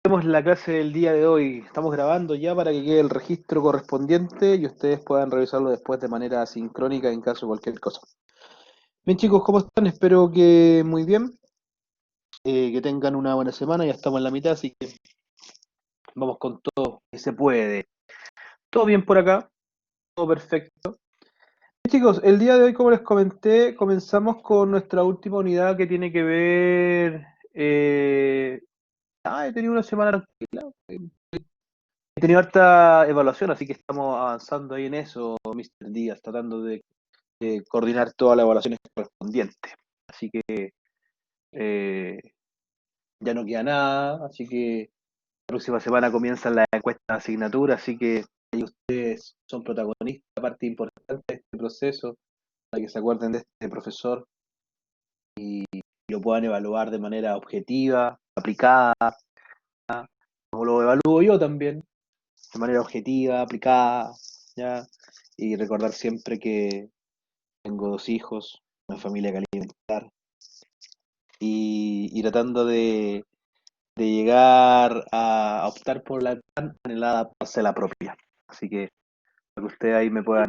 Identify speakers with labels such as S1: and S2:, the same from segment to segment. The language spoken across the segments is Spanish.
S1: Hacemos la clase del día de hoy. Estamos grabando ya para que quede el registro correspondiente y ustedes puedan revisarlo después de manera sincrónica en caso de cualquier cosa. Bien chicos, ¿cómo están? Espero que muy bien, que tengan una buena semana. Ya estamos en la mitad, así que vamos con todo que se puede. Todo bien por acá, todo perfecto. Bien, chicos, el día de hoy, como les comenté, comenzamos con nuestra última unidad que tiene que ver... he tenido una semana tranquila. He tenido harta evaluación, así que estamos avanzando ahí en eso, Mr. Díaz, tratando de coordinar todas las evaluaciones correspondientes. Así que eh, ya no queda nada, así que la próxima semana comienzan las encuestas de asignatura, así que ahí ustedes son protagonistas, parte importante de este proceso, para que se acuerden de este profesor y lo puedan evaluar de manera objetiva, aplicada, como lo evalúo yo también, de manera objetiva, aplicada, ¿ya? Y recordar siempre que tengo 2 hijos, una familia que alimentar, y tratando de llegar a optar por la tan anhelada parcela propia. Así que, para que ustedes ahí me puedan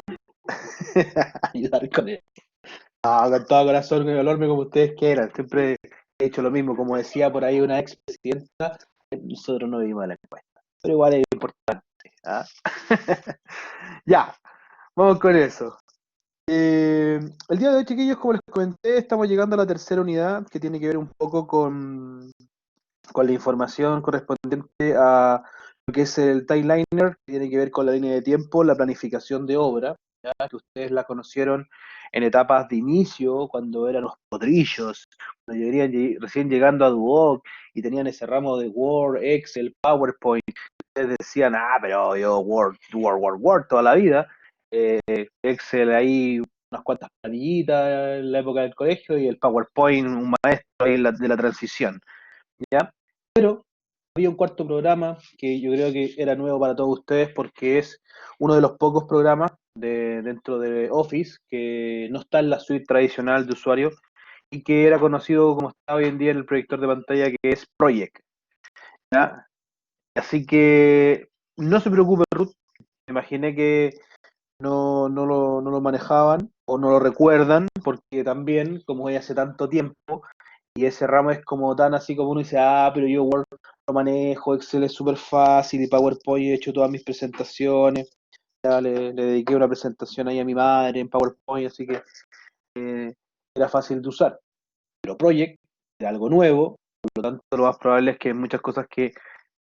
S1: ayudar con eso. Con todo corazón, y valorme como ustedes quieran. Siempre he hecho lo mismo, como decía por ahí una expresidenta, nosotros no vivimos de la encuesta. Pero igual es importante. ¿Ah? Ya, vamos con eso. El día de hoy, chiquillos, como les comenté, estamos llegando a la tercera unidad que tiene que ver un poco con la información correspondiente a lo que es el timeliner, que tiene que ver con la línea de tiempo, la planificación de obra, ya que ustedes la conocieron en etapas de inicio, cuando eran los potrillos, cuando recién llegando a Duoc y tenían ese ramo de Word, Excel, PowerPoint. Ustedes decían, pero yo Word toda la vida. Excel ahí unas cuantas planillitas en la época del colegio y el PowerPoint un maestro ahí de la transición, ¿ya? Pero había un cuarto programa que yo creo que era nuevo para todos ustedes porque es uno de los pocos programas dentro de Office que no está en la suite tradicional de usuario y que era conocido como está hoy en día en el proyector de pantalla, que es Project, ¿ya? Así que no se preocupe, Ruth, me imaginé que no lo manejaban o no lo recuerdan, porque también, como es hace tanto tiempo, y ese ramo es como tan así como uno dice, pero yo Word lo manejo, Excel es súper fácil, y PowerPoint he hecho todas mis presentaciones, ya le dediqué una presentación ahí a mi madre en PowerPoint, así que eh, era fácil de usar. Pero Project era algo nuevo, por lo tanto lo más probable es que hay muchas cosas que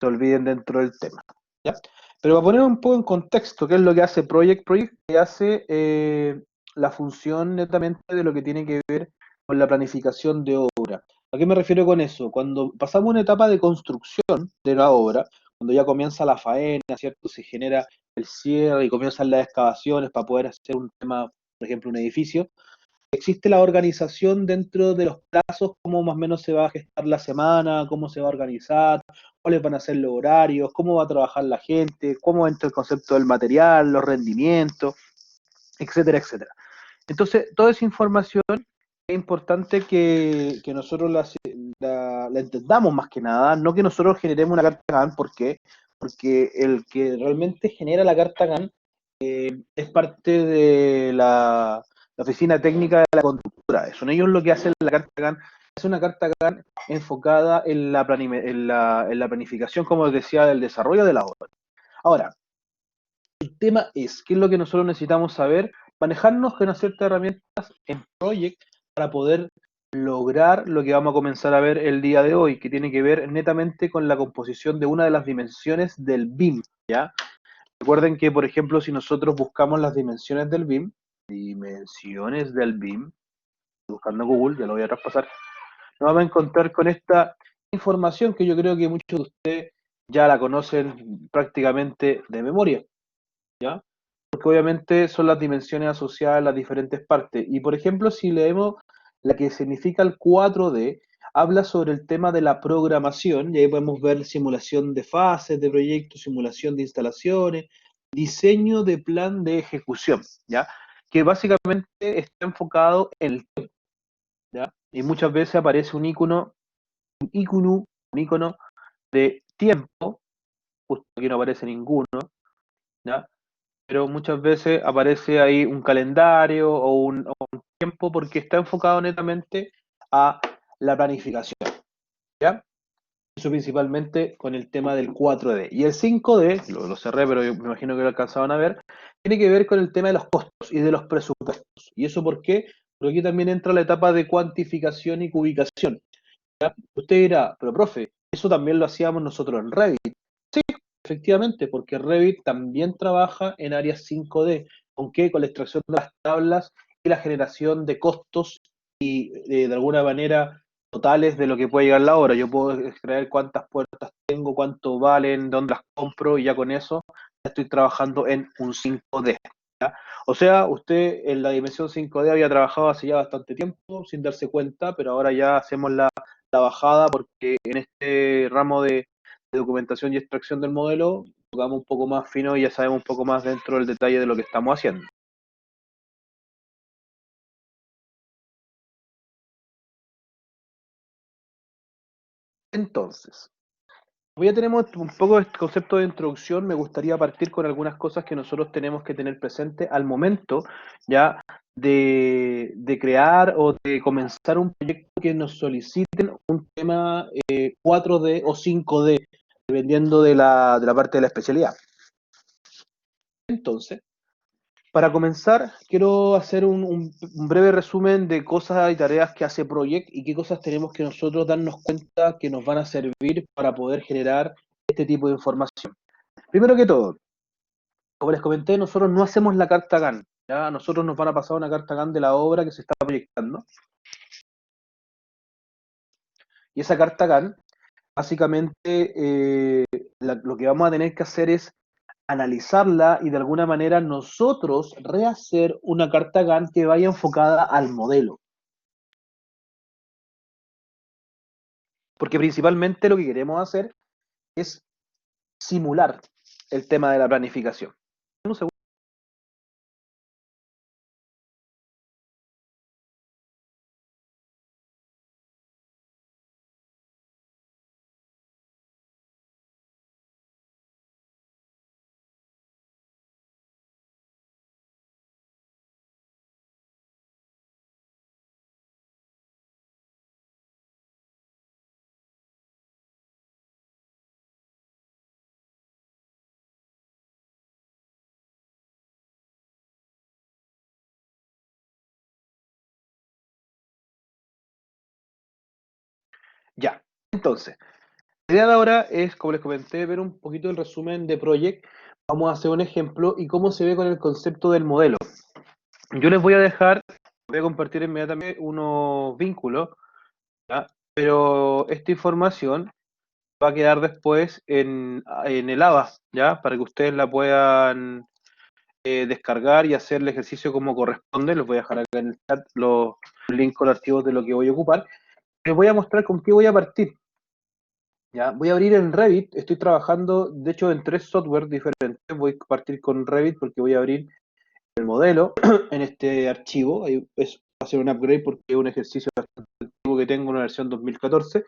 S1: se olviden dentro del tema, ¿ya? Pero para poner un poco en contexto, ¿qué es lo que hace Project? Project que hace la función netamente de lo que tiene que ver con la planificación de obra. ¿A qué me refiero con eso? Cuando pasamos una etapa de construcción de la obra, cuando ya comienza la faena, ¿cierto? Se genera el cierre y comienzan las excavaciones para poder hacer un tema, por ejemplo, un edificio, existe la organización dentro de los plazos, cómo más o menos se va a gestar la semana, cómo se va a organizar, cuáles van a ser los horarios, cómo va a trabajar la gente, cómo entra el concepto del material, los rendimientos, etcétera, etcétera. Entonces, toda esa información es importante que nosotros la entendamos más que nada, no que nosotros generemos una carta GAN, ¿por qué? Porque el que realmente genera la carta GAN es parte de la oficina técnica de la conductora. Son ellos lo que hacen la carta GAN. Es una carta GAN enfocada en la planificación, como decía, del desarrollo de la obra. Ahora, el tema es, ¿qué es lo que nosotros necesitamos saber? Manejarnos con unas ciertas herramientas en Project para poder lograr lo que vamos a comenzar a ver el día de hoy, que tiene que ver netamente con la composición de una de las dimensiones del BIM, ¿ya? Recuerden que, por ejemplo, si nosotros buscamos las dimensiones del BIM, buscando en Google, ya lo voy a traspasar, nos vamos a encontrar con esta información que yo creo que muchos de ustedes ya la conocen prácticamente de memoria, ¿ya? Porque obviamente son las dimensiones asociadas a las diferentes partes. Y por ejemplo, si leemos la que significa el 4D, habla sobre el tema de la programación, y ahí podemos ver simulación de fases de proyectos, simulación de instalaciones, diseño de plan de ejecución, ¿ya? Que básicamente está enfocado en el tiempo, ¿ya? Y muchas veces aparece un icono de tiempo, justo aquí no aparece ninguno, ¿ya? Pero muchas veces aparece ahí un calendario o un tiempo porque está enfocado netamente a la planificación, ¿ya? Eso principalmente con el tema del 4D. Y el 5D, lo cerré, pero yo me imagino que lo alcanzaban a ver, tiene que ver con el tema de los costos y de los presupuestos. ¿Y eso por qué? Porque aquí también entra la etapa de cuantificación y cubicación. ¿Ya? Usted dirá, pero profe, eso también lo hacíamos nosotros en Revit. Sí, efectivamente, porque Revit también trabaja en áreas 5D. ¿Con qué? Con la extracción de las tablas y la generación de costos y de alguna manera totales de lo que puede llegar la obra. Yo puedo extraer cuántas puertas tengo, cuánto valen, dónde las compro y ya con eso ya estoy trabajando en un 5D. ¿Ya? O sea, usted en la dimensión 5D había trabajado hace ya bastante tiempo sin darse cuenta, pero ahora ya hacemos la bajada porque en este ramo de documentación y extracción del modelo tocamos un poco más fino y ya sabemos un poco más dentro del detalle de lo que estamos haciendo. Entonces, ya tenemos un poco este concepto de introducción, me gustaría partir con algunas cosas que nosotros tenemos que tener presente al momento ya de crear o de comenzar un proyecto que nos soliciten un tema 4D o 5D, dependiendo de la parte de la especialidad. Entonces, para comenzar, quiero hacer un breve resumen de cosas y tareas que hace Project y qué cosas tenemos que nosotros darnos cuenta que nos van a servir para poder generar este tipo de información. Primero que todo, como les comenté, nosotros no hacemos la carta GAN. ¿Ya? A nosotros nos van a pasar una carta GAN de la obra que se está proyectando. Y esa carta GAN, básicamente, lo que vamos a tener que hacer es analizarla y de alguna manera nosotros rehacer una carta GAN que vaya enfocada al modelo. Porque principalmente lo que queremos hacer es simular el tema de la planificación. Un segundo. Ya, entonces, la idea de ahora es, como les comenté, ver un poquito el resumen de Project. Vamos a hacer un ejemplo y cómo se ve con el concepto del modelo. Yo les voy a dejar, voy a compartir inmediatamente unos vínculos, ¿ya? Pero esta información va a quedar después en el ABA, ¿ya? Para que ustedes la puedan descargar y hacer el ejercicio como corresponde. Les voy a dejar acá en el chat los links con archivos de lo que voy a ocupar. Les voy a mostrar con qué voy a partir. ¿Ya? Voy a abrir en Revit, estoy trabajando, de hecho, en tres software diferentes. Voy a partir con Revit porque voy a abrir el modelo en este archivo. Ahí es hacer un upgrade porque es un ejercicio bastante antiguo que tengo, una versión 2014.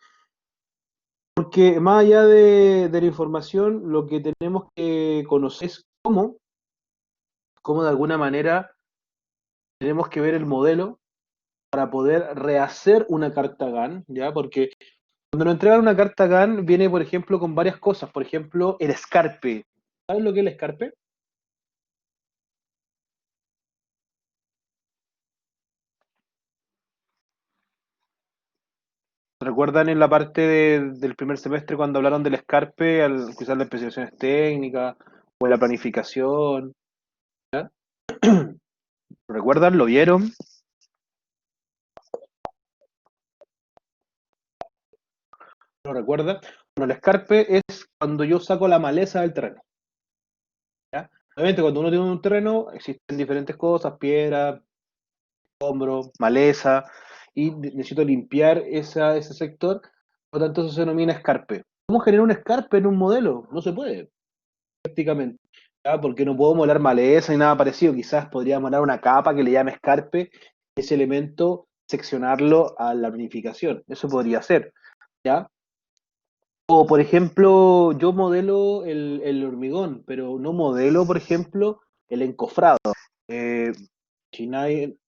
S1: Porque más allá de la información, lo que tenemos que conocer es cómo de alguna manera tenemos que ver el modelo para poder rehacer una carta GAN, ¿ya? Porque cuando nos entregan una carta GAN viene, por ejemplo, con varias cosas. Por ejemplo, el escarpe. ¿Sabes lo que es el escarpe? ¿Recuerdan en la parte del primer semestre cuando hablaron del escarpe, quizás las especificaciones técnicas o la planificación? ¿Ya? ¿Lo recuerdan? ¿Lo vieron? ¿Lo recuerdan? Bueno, el escarpe es cuando yo saco la maleza del terreno. ¿Ya? Obviamente, cuando uno tiene un terreno, existen diferentes cosas, piedra, hombro, maleza, y necesito limpiar ese sector, por lo tanto eso se denomina escarpe. ¿Cómo generar un escarpe en un modelo? No se puede, prácticamente. ¿Ya? Porque no puedo molar maleza ni nada parecido. Quizás podría molar una capa que le llame escarpe, ese elemento, seccionarlo a la planificación. Eso podría ser. ¿Ya? O, por ejemplo, yo modelo el hormigón, pero no modelo, por ejemplo, el encofrado. Eh, si nadie,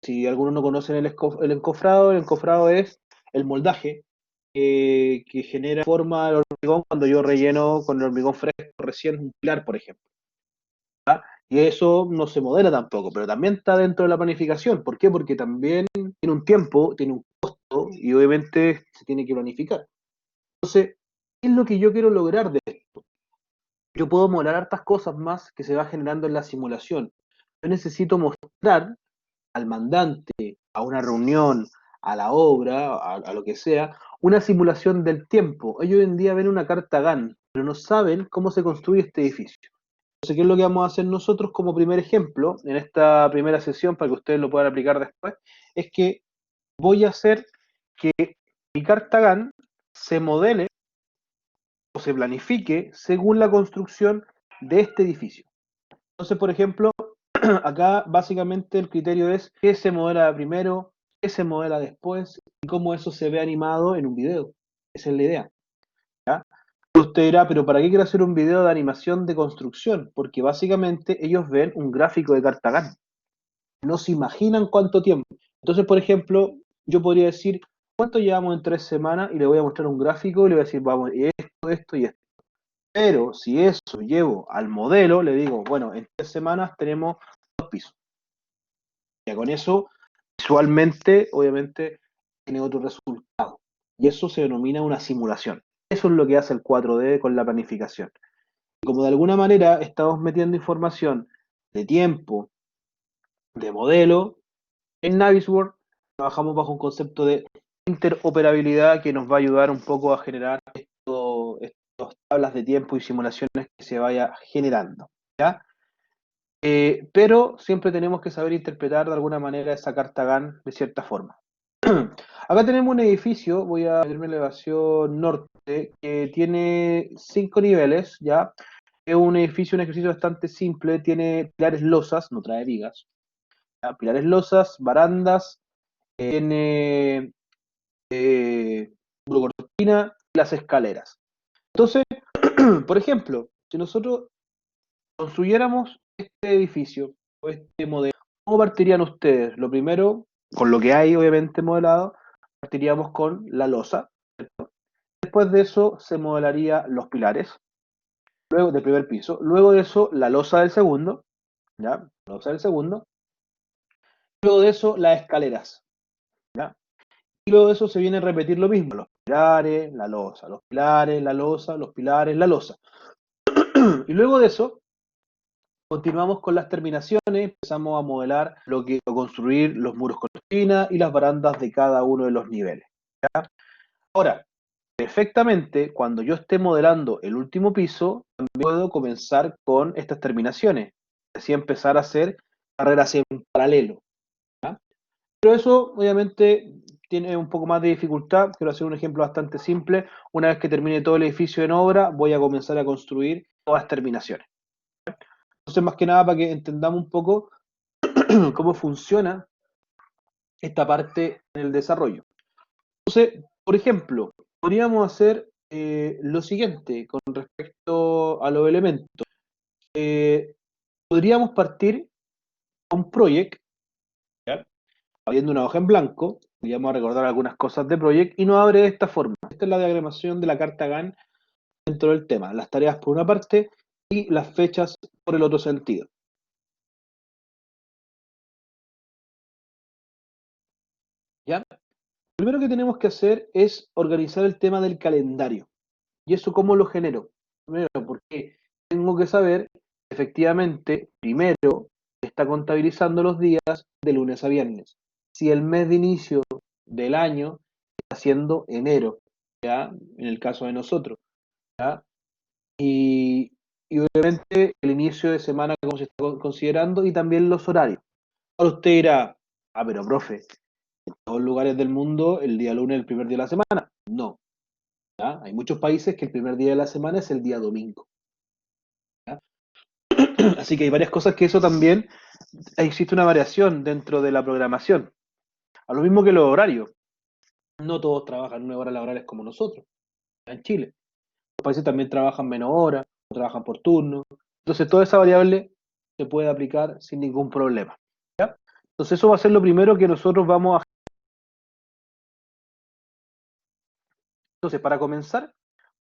S1: si algunos no conocen el encofrado es el moldaje que genera forma del hormigón cuando yo relleno con el hormigón fresco recién un pilar, por ejemplo. Y eso no se modela tampoco, pero también está dentro de la planificación. ¿Por qué? Porque también tiene un tiempo, tiene un costo y obviamente se tiene que planificar. Entonces, ¿qué es lo que yo quiero lograr de esto? Yo puedo modelar hartas cosas más que se va generando en la simulación. Yo necesito mostrar al mandante, a una reunión, a la obra, a lo que sea, una simulación del tiempo. Ellos hoy en día ven una carta GAN, pero no saben cómo se construye este edificio. Entonces, ¿qué es lo que vamos a hacer nosotros como primer ejemplo en esta primera sesión para que ustedes lo puedan aplicar después? Es que voy a hacer que mi carta GAN se modele o se planifique según la construcción de este edificio. Entonces, por ejemplo, acá básicamente el criterio es qué se modela primero, qué se modela después y cómo eso se ve animado en un video. Esa es la idea. ¿Ya? Usted dirá, pero ¿para qué quiero hacer un video de animación de construcción? Porque básicamente ellos ven un gráfico de Cartagena. No se imaginan cuánto tiempo. Entonces, por ejemplo, yo podría decir, ¿cuánto llevamos en 3 semanas? Y le voy a mostrar un gráfico y le voy a decir, vamos, y esto y esto. Pero si eso llevo al modelo, le digo, bueno, en 3 semanas tenemos 2 pisos. Ya con eso, visualmente, obviamente, tiene otro resultado. Y eso se denomina una simulación. Eso es lo que hace el 4D con la planificación. Y como de alguna manera estamos metiendo información de tiempo, de modelo, en Navisworks trabajamos bajo un concepto de interoperabilidad que nos va a ayudar un poco a generar estas tablas de tiempo y simulaciones que se vaya generando. ¿Ya? Pero siempre tenemos que saber interpretar de alguna manera esa carta GAN de cierta forma. Acá tenemos un edificio, voy a meterme en la elevación norte, que tiene 5 niveles, ¿ya? Es un ejercicio bastante simple, tiene pilares losas, no trae vigas, ¿ya? Pilares losas, barandas, tiene muro cortina y las escaleras. Entonces, por ejemplo, si nosotros construyéramos este edificio o este modelo, ¿cómo partirían ustedes? Lo primero, con lo que hay obviamente modelado, partiríamos con la losa. Después de eso se modelaría los pilares, luego del primer piso. Luego de eso, la losa del segundo, ¿ya? La losa del segundo. Luego de eso, las escaleras, ¿ya? Y luego de eso se viene a repetir lo mismo, los pilares, la losa, los pilares, la losa, los pilares, la losa. Y luego de eso, continuamos con las terminaciones, empezamos a modelar o construir los muros cortina y las barandas de cada uno de los niveles. ¿Ya? Ahora, perfectamente, cuando yo esté modelando el último piso, también puedo comenzar con estas terminaciones, así empezar a hacer carreras en paralelo. ¿Ya? Pero eso, obviamente, tiene un poco más de dificultad. Quiero hacer un ejemplo bastante simple. Una vez que termine todo el edificio en obra, voy a comenzar a construir todas las terminaciones. Entonces, más que nada, para que entendamos un poco cómo funciona esta parte en el desarrollo. Entonces, por ejemplo, podríamos hacer lo siguiente con respecto a los elementos. Eh, Podríamos partir con un project, ¿ya? Abriendo una hoja en blanco, podríamos recordar algunas cosas de project y nos abre de esta forma. Esta es la diagramación de la carta GAN dentro del tema. Las tareas por una parte y las fechas por el otro sentido. ¿Ya? Lo primero que tenemos que hacer es organizar el tema del calendario. ¿Y eso cómo lo genero? Primero, porque tengo que saber, efectivamente, primero, está contabilizando los días de lunes a viernes. Si el mes de inicio del año está siendo enero, ¿ya? En el caso de nosotros, ¿ya? Y, y obviamente el inicio de semana, como se está considerando, y también los horarios. Ahora usted dirá, pero profe, en todos los lugares del mundo el día lunes es el primer día de la semana. No, ¿ya? Hay muchos países que el primer día de la semana es el día domingo. ¿Ya? Así que hay varias cosas que eso también, existe una variación dentro de la programación. A lo mismo que los horarios. No todos trabajan 9 horas laborales como nosotros. en Chile. Los países también trabajan menos horas, o trabajan por turno. Entonces, toda esa variable se puede aplicar sin ningún problema. ¿Ya? Entonces, eso va a ser lo primero que nosotros vamos a... Entonces, para comenzar,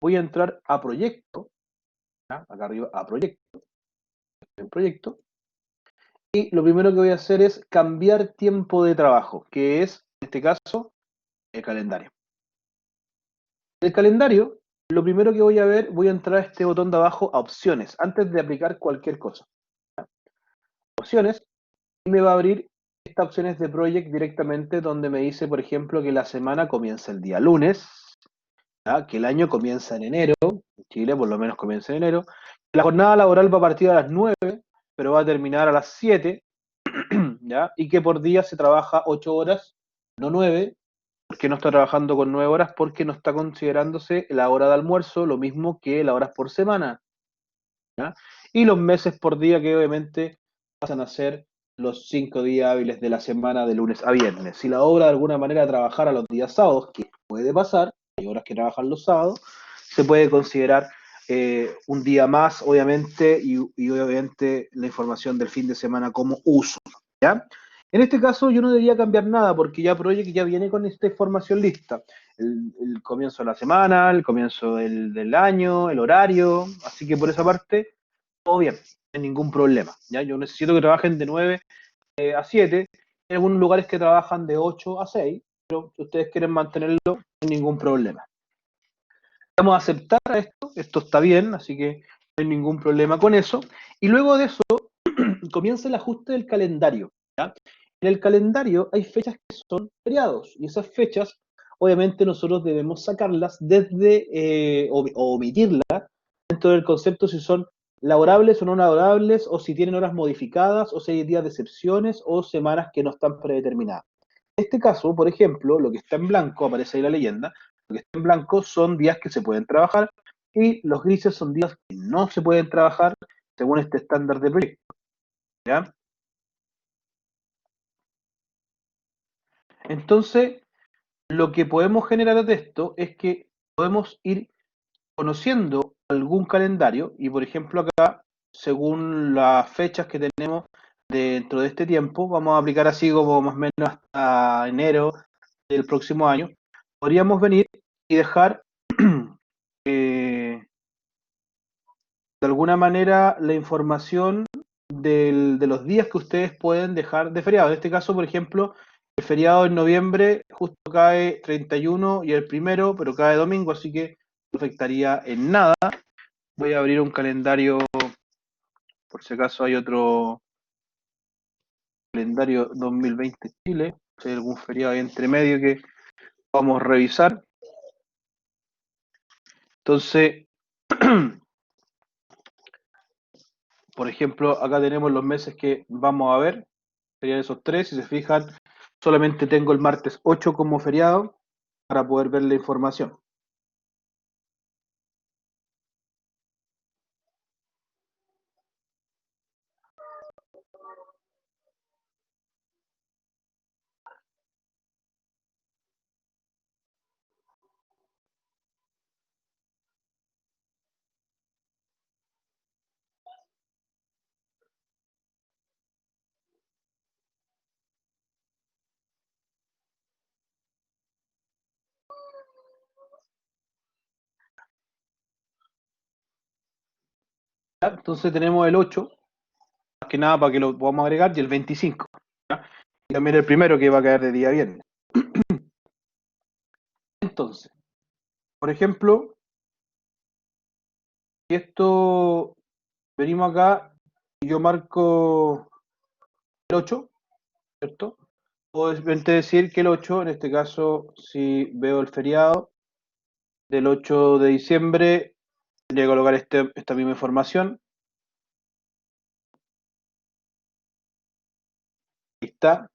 S1: voy a entrar a proyecto, ¿ya? Acá arriba a proyecto, en proyecto, y lo primero que voy a hacer es cambiar tiempo de trabajo, que es, en este caso, el calendario. El calendario, lo primero que voy a ver, voy a entrar a este botón de abajo a opciones, antes de aplicar cualquier cosa. Opciones, y me va a abrir estas opciones de project directamente donde me dice, por ejemplo, que la semana comienza el día lunes, ¿ya? Que el año comienza en enero, en Chile por lo menos comienza en enero, la jornada laboral va a partir a las 9, pero va a terminar a las 7, ¿ya? Y que por día se trabaja 8 horas, no 9. ¿Por qué no está trabajando con 9 horas? Porque no está considerándose la hora de almuerzo lo mismo que las horas por semana, ¿ya? Y los meses por día que obviamente pasan a ser los 5 días hábiles de la semana de lunes a viernes. Si la obra de alguna manera trabajara los días sábados, que puede pasar, hay obras que trabajan los sábados, se puede considerar un día más, obviamente, y obviamente la información del fin de semana como uso, ¿ya? En este caso yo no debería cambiar nada porque ya Project ya viene con esta información lista. El comienzo de la semana, el comienzo del año, el horario, así que por esa parte, todo bien, no hay ningún problema. ¿Ya? Yo necesito que trabajen de 9 a 7, hay algunos lugares que trabajan de 8 a 6, pero si ustedes quieren mantenerlo, no hay ningún problema. Vamos a aceptar a esto está bien, así que no hay ningún problema con eso. Y luego de eso comienza el ajuste del calendario. ¿Ya? En el calendario hay fechas que son feriados, y esas fechas, obviamente, nosotros debemos sacarlas desde, o omitirlas, dentro del concepto si son laborables o no laborables, o si tienen horas modificadas, o si hay días de excepciones, o semanas que no están predeterminadas. En este caso, por ejemplo, lo que está en blanco, aparece ahí la leyenda, lo que está en blanco son días que se pueden trabajar, y los grises son días que no se pueden trabajar según este estándar de proyecto. ¿Ya? Entonces, lo que podemos generar de esto es que podemos ir conociendo algún calendario y, por ejemplo, acá, según las fechas que tenemos dentro de este tiempo, vamos a aplicar así como más o menos hasta enero del próximo año, podríamos venir y dejar de alguna manera la información de los días que ustedes pueden dejar de feriado. En este caso, por ejemplo, el feriado en noviembre justo cae 31 y el primero, pero cae domingo, así que no afectaría en nada. Voy a abrir un calendario, por si acaso hay otro calendario 2020 Chile, si hay algún feriado ahí entre medio que vamos a revisar. Entonces, por ejemplo, acá tenemos los meses que vamos a ver, serían esos tres, si se fijan, solamente tengo el martes 8 como feriado para poder ver la información. ¿Ya? Entonces tenemos el 8, más que nada para que lo podamos agregar, y el 25. ¿Ya? Y también el primero que va a caer de día viernes. Entonces, por ejemplo, si esto venimos acá y yo marco el 8, ¿cierto? Puedo decir que el 8, en este caso, si veo el feriado del 8 de diciembre, tendría que colocar esta misma información. Ahí está.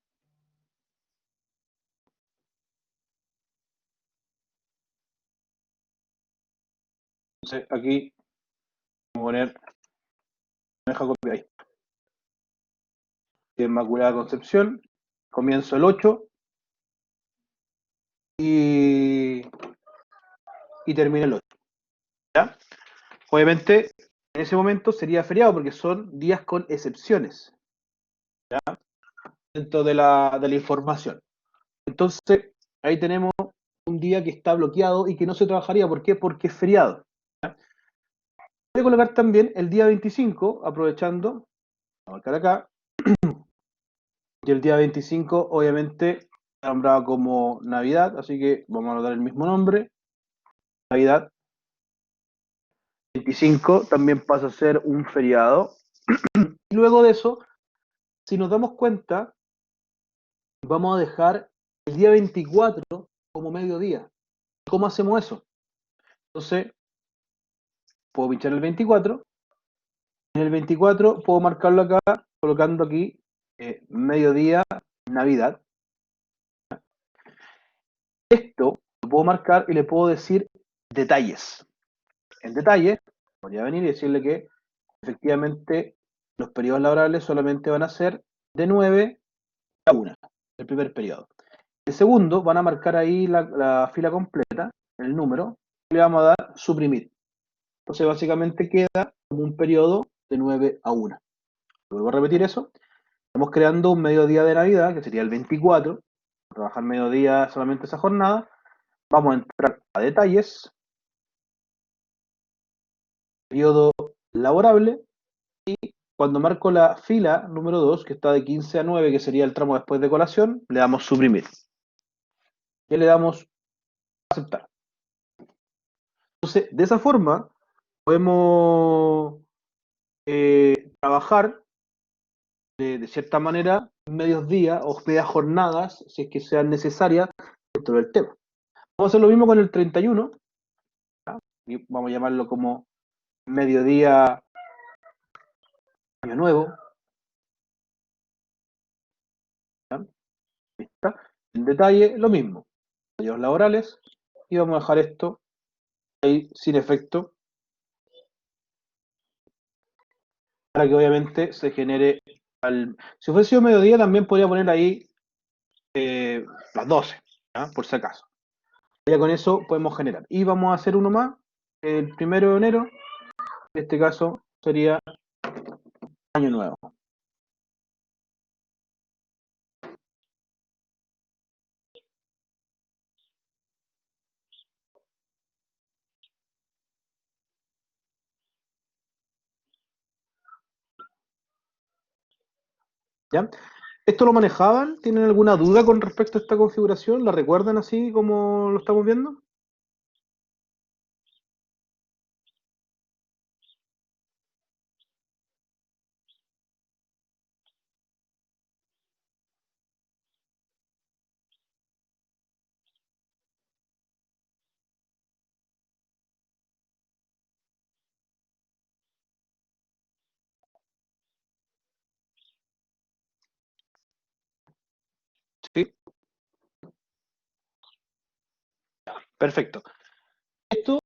S1: Entonces aquí vamos a poner, me deja copiar ahí. Inmaculada Concepción, comienzo el 8 y y termina el 8. ¿Ya? Obviamente, en ese momento sería feriado porque son días con excepciones, ¿ya? Dentro de la información. Entonces, ahí tenemos un día que está bloqueado y que no se trabajaría. ¿Por qué? Porque es feriado. ¿Ya? Voy a colocar también el día 25, aprovechando, voy a marcar acá, y el día 25 obviamente está nombrado como Navidad, así que vamos a dar el mismo nombre, Navidad. 25 también pasa a ser un feriado. Y luego de eso, si nos damos cuenta, vamos a dejar el día 24 como mediodía. ¿Cómo hacemos eso? Entonces, puedo pinchar el 24. En el 24 puedo marcarlo acá, colocando aquí mediodía, Navidad. Esto lo puedo marcar y le puedo decir detalles. En detalle, podría venir y decirle que efectivamente los periodos laborales solamente van a ser de 9 a 1, el primer periodo. El segundo, van a marcar ahí la fila completa, el número, y le vamos a dar suprimir. Entonces básicamente queda como un periodo de 9 a 1. Vuelvo a repetir eso. Estamos creando un mediodía de Navidad, que sería el 24, trabajar mediodía solamente esa jornada. Vamos a entrar a detalles, periodo laborable, cuando marco la fila número 2, que está de 15 a 9, que sería el tramo después de colación, le damos suprimir. Y le damos aceptar. Entonces, de esa forma, podemos trabajar de cierta manera medios días o medias jornadas, si es que sean necesarias, dentro del tema. Vamos a hacer lo mismo con el 31, ¿ya? Y vamos a llamarlo como mediodía año nuevo, ¿ya? ¿Está? En detalle, lo mismo, medios laborales, y vamos a dejar esto ahí sin efecto, para que obviamente se genere si fuese sido mediodía también podría poner ahí las 12, ¿ya? Por si acaso. Ya con eso podemos generar. Y vamos a hacer uno más, el 1 de enero, en este caso sería año nuevo. ¿Ya? ¿Esto lo manejaban? ¿Tienen alguna duda con respecto a esta configuración? ¿La recuerdan así como lo estamos viendo? Sí, perfecto. Esto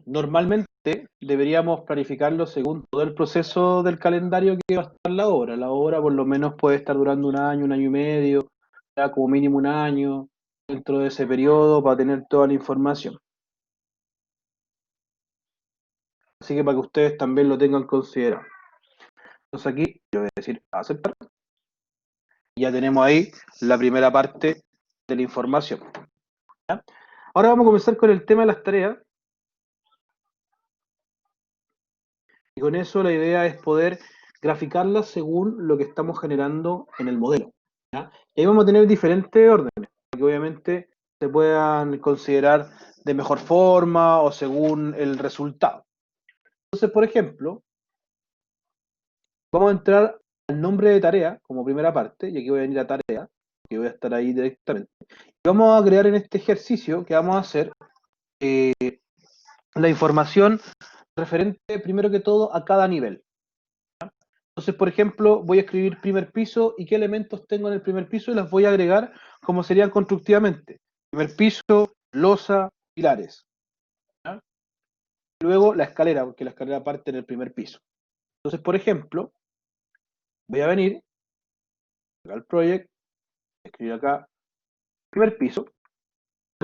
S1: normalmente deberíamos planificarlo según todo el proceso del calendario que va a estar la obra. La obra por lo menos puede estar durando un año y medio, ya como mínimo un año dentro de ese periodo para tener toda la información. Así que para que ustedes también lo tengan considerado. Entonces aquí yo voy a decir aceptar. Ya tenemos ahí la primera parte de la información. ¿Ya? Ahora vamos a comenzar con el tema de las tareas. Y con eso la idea es poder graficarlas según lo que estamos generando en el modelo. ¿Ya? Y ahí vamos a tener diferentes órdenes, que obviamente se puedan considerar de mejor forma o según el resultado. Entonces, por ejemplo, vamos a entrar al nombre de tarea como primera parte, y aquí voy a venir a tarea, que voy a estar ahí directamente. Y vamos a crear en este ejercicio que vamos a hacer la información referente primero que todo a cada nivel. Entonces, por ejemplo, voy a escribir primer piso y qué elementos tengo en el primer piso y las voy a agregar como serían constructivamente. Primer piso, losa, pilares. ¿Ya? Luego la escalera, porque la escalera parte en el primer piso. Entonces, por ejemplo, voy a venir acá al project, escribir acá primer piso,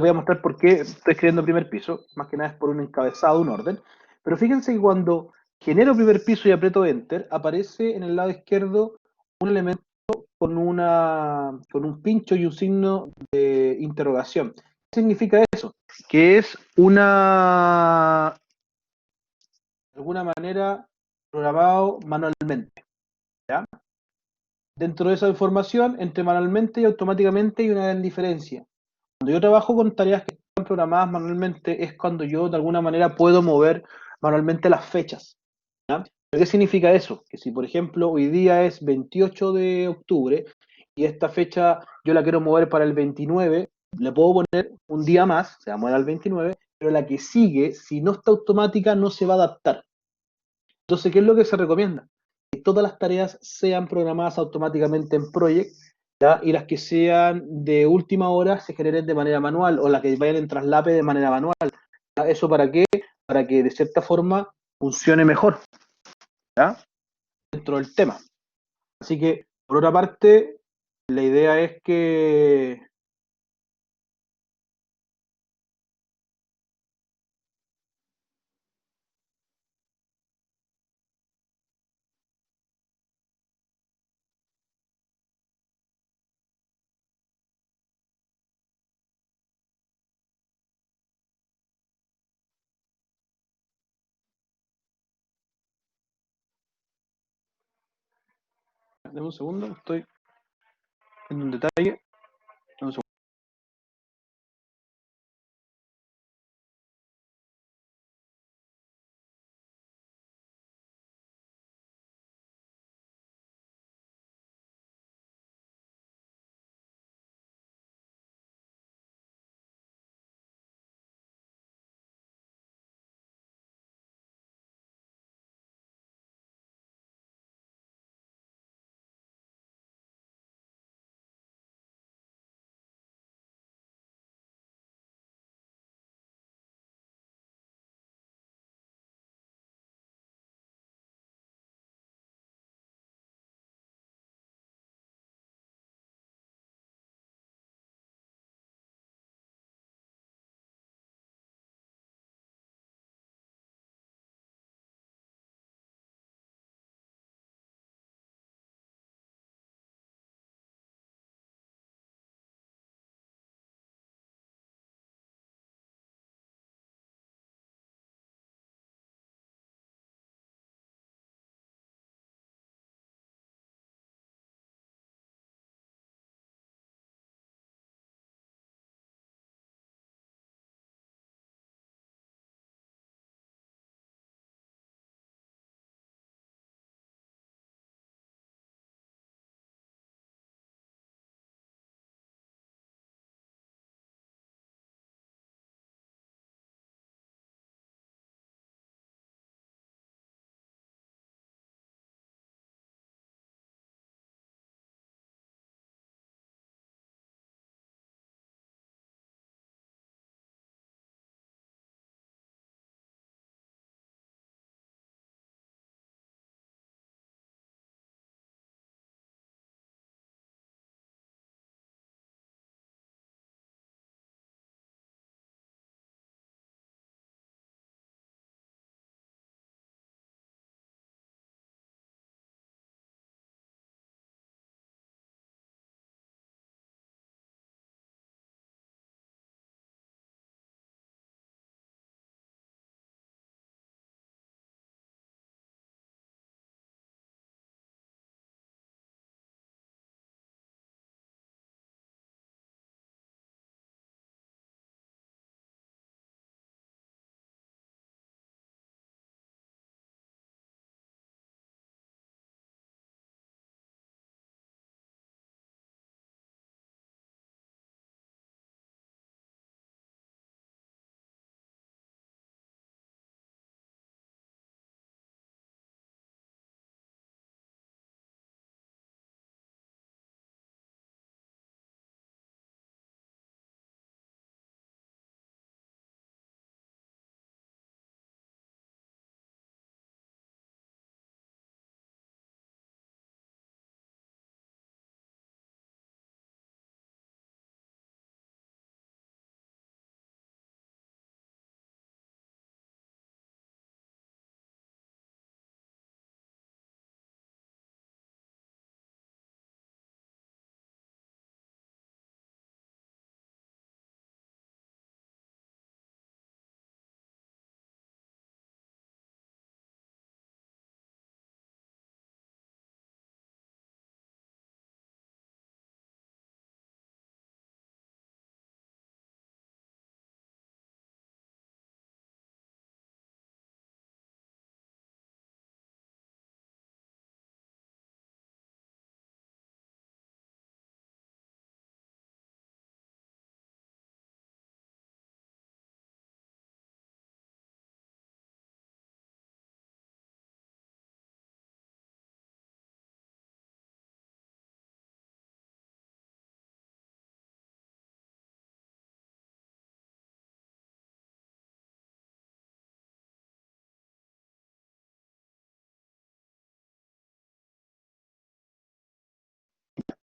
S1: voy a mostrar por qué estoy escribiendo primer piso, más que nada es por un encabezado, un orden, pero fíjense que cuando genero primer piso y aprieto Enter, aparece en el lado izquierdo un elemento con un pincho y un signo de interrogación. ¿Qué significa eso? Que es de alguna manera, programado manualmente, ¿ya? Dentro de esa información, entre manualmente y automáticamente hay una gran diferencia. Cuando yo trabajo con tareas que están programadas manualmente, es cuando yo de alguna manera puedo mover manualmente las fechas, ¿ya? ¿Qué significa eso? Que si, por ejemplo, hoy día es 28 de octubre y esta fecha yo la quiero mover para el 29, le puedo poner un día más, se va a mover al 29, pero la que sigue, si no está automática, no se va a adaptar. Entonces, ¿qué es lo que se recomienda? Que todas las tareas sean programadas automáticamente en Project, ¿ya? Y las que sean de última hora se generen de manera manual o las que vayan en traslape de manera manual. ¿Ya? ¿Eso para qué? Para que de cierta forma funcione mejor, ¿ya? Dentro del tema. Así que, por otra parte, la idea es que deme un segundo, estoy en un detalle. Deme un segundo.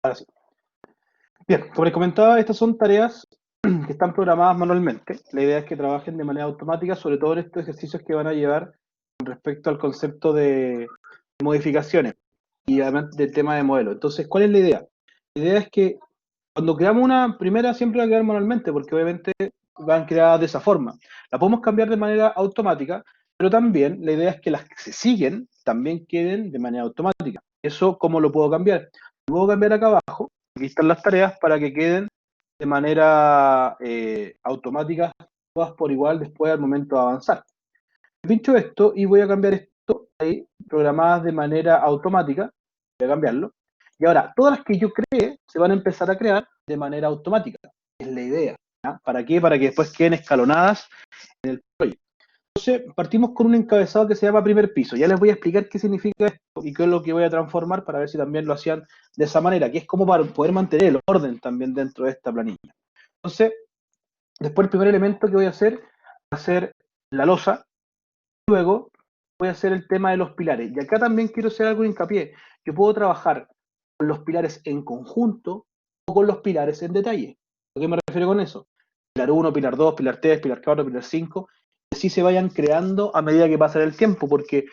S1: Ahora sí. Bien, como les comentaba, estas son tareas que están programadas manualmente. La idea es que trabajen de manera automática, sobre todo en estos ejercicios que van a llevar con respecto al concepto de modificaciones y además del tema de modelo. Entonces, ¿cuál es la idea? La idea es que cuando creamos una primera siempre va a quedar manualmente, porque obviamente van creadas de esa forma. La podemos cambiar de manera automática, pero también la idea es que las que se siguen también queden de manera automática. ¿Eso cómo lo puedo cambiar? Lo puedo cambiar acá abajo, aquí están las tareas para que queden de manera automática todas por igual después al momento de avanzar. Pincho esto y voy a cambiar esto ahí, programadas de manera automática, voy a cambiarlo. Y ahora, todas las que yo cree se van a empezar a crear de manera automática. Es la idea. ¿Ya? ¿Para qué? Para que después queden escalonadas en el proyecto. Entonces, partimos con un encabezado que se llama primer piso. Ya les voy a explicar qué significa esto y qué es lo que voy a transformar para ver si también lo hacían de esa manera, que es como para poder mantener el orden también dentro de esta planilla. Entonces, después el primer elemento que voy a hacer va a ser la losa. Luego voy a hacer el tema de los pilares. Y acá también quiero hacer algo de hincapié. Yo puedo trabajar con los pilares en conjunto o con los pilares en detalle. ¿A qué me refiero con eso? Pilar 1, pilar 2, pilar 3, pilar 4, pilar 5. Y así se vayan creando a medida que pasa el tiempo. Porque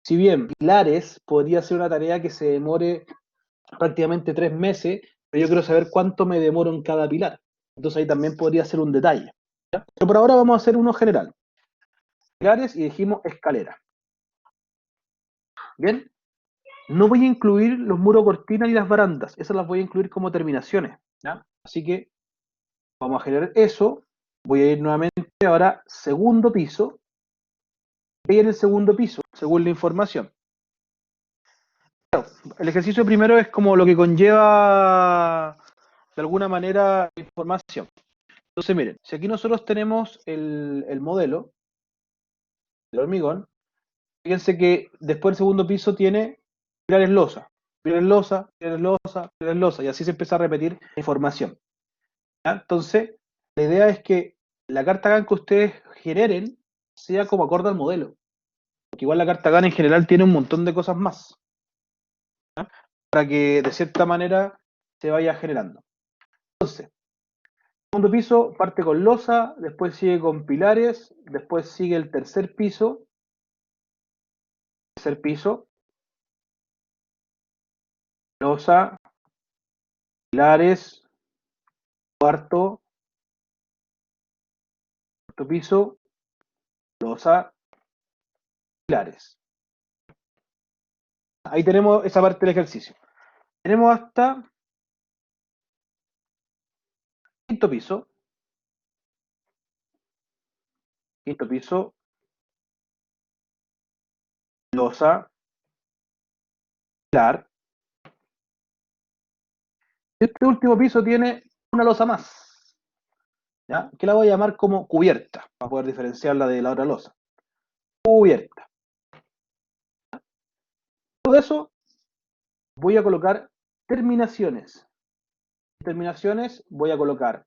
S1: si bien pilares podría ser una tarea que se demore prácticamente 3 meses, pero yo quiero saber cuánto me demoro en cada pilar. Entonces ahí también podría ser un detalle. ¿Ya? Pero por ahora vamos a hacer uno general. Pilares y dijimos escalera. ¿Bien? No voy a incluir los muros cortinas ni las barandas, esas las voy a incluir como terminaciones, ¿ya? Así que vamos a generar eso, voy a ir nuevamente ahora segundo piso, y en el segundo piso, según la información. Claro, el ejercicio primero es como lo que conlleva de alguna manera información. Entonces miren, si aquí nosotros tenemos el modelo del hormigón, fíjense que después el segundo piso tiene pilares losa, pilares losa, pilares losa, pilares losa, y así se empieza a repetir la información. ¿Ya? Entonces, la idea es que la carta GAN que ustedes generen sea como acorde al modelo. Porque igual la carta GAN en general tiene un montón de cosas más. ¿Ya? Para que de cierta manera se vaya generando. Entonces, segundo piso parte con losa, después sigue con pilares, después sigue el tercer piso, losa, pilares, cuarto piso, losa, pilares. Ahí tenemos esa parte del ejercicio. Tenemos hasta quinto piso, losa, pilar. Este último piso tiene una losa más, ¿ya? Que la voy a llamar como cubierta, para poder diferenciarla de la otra losa. Cubierta. Todo eso voy a colocar terminaciones. Terminaciones voy a colocar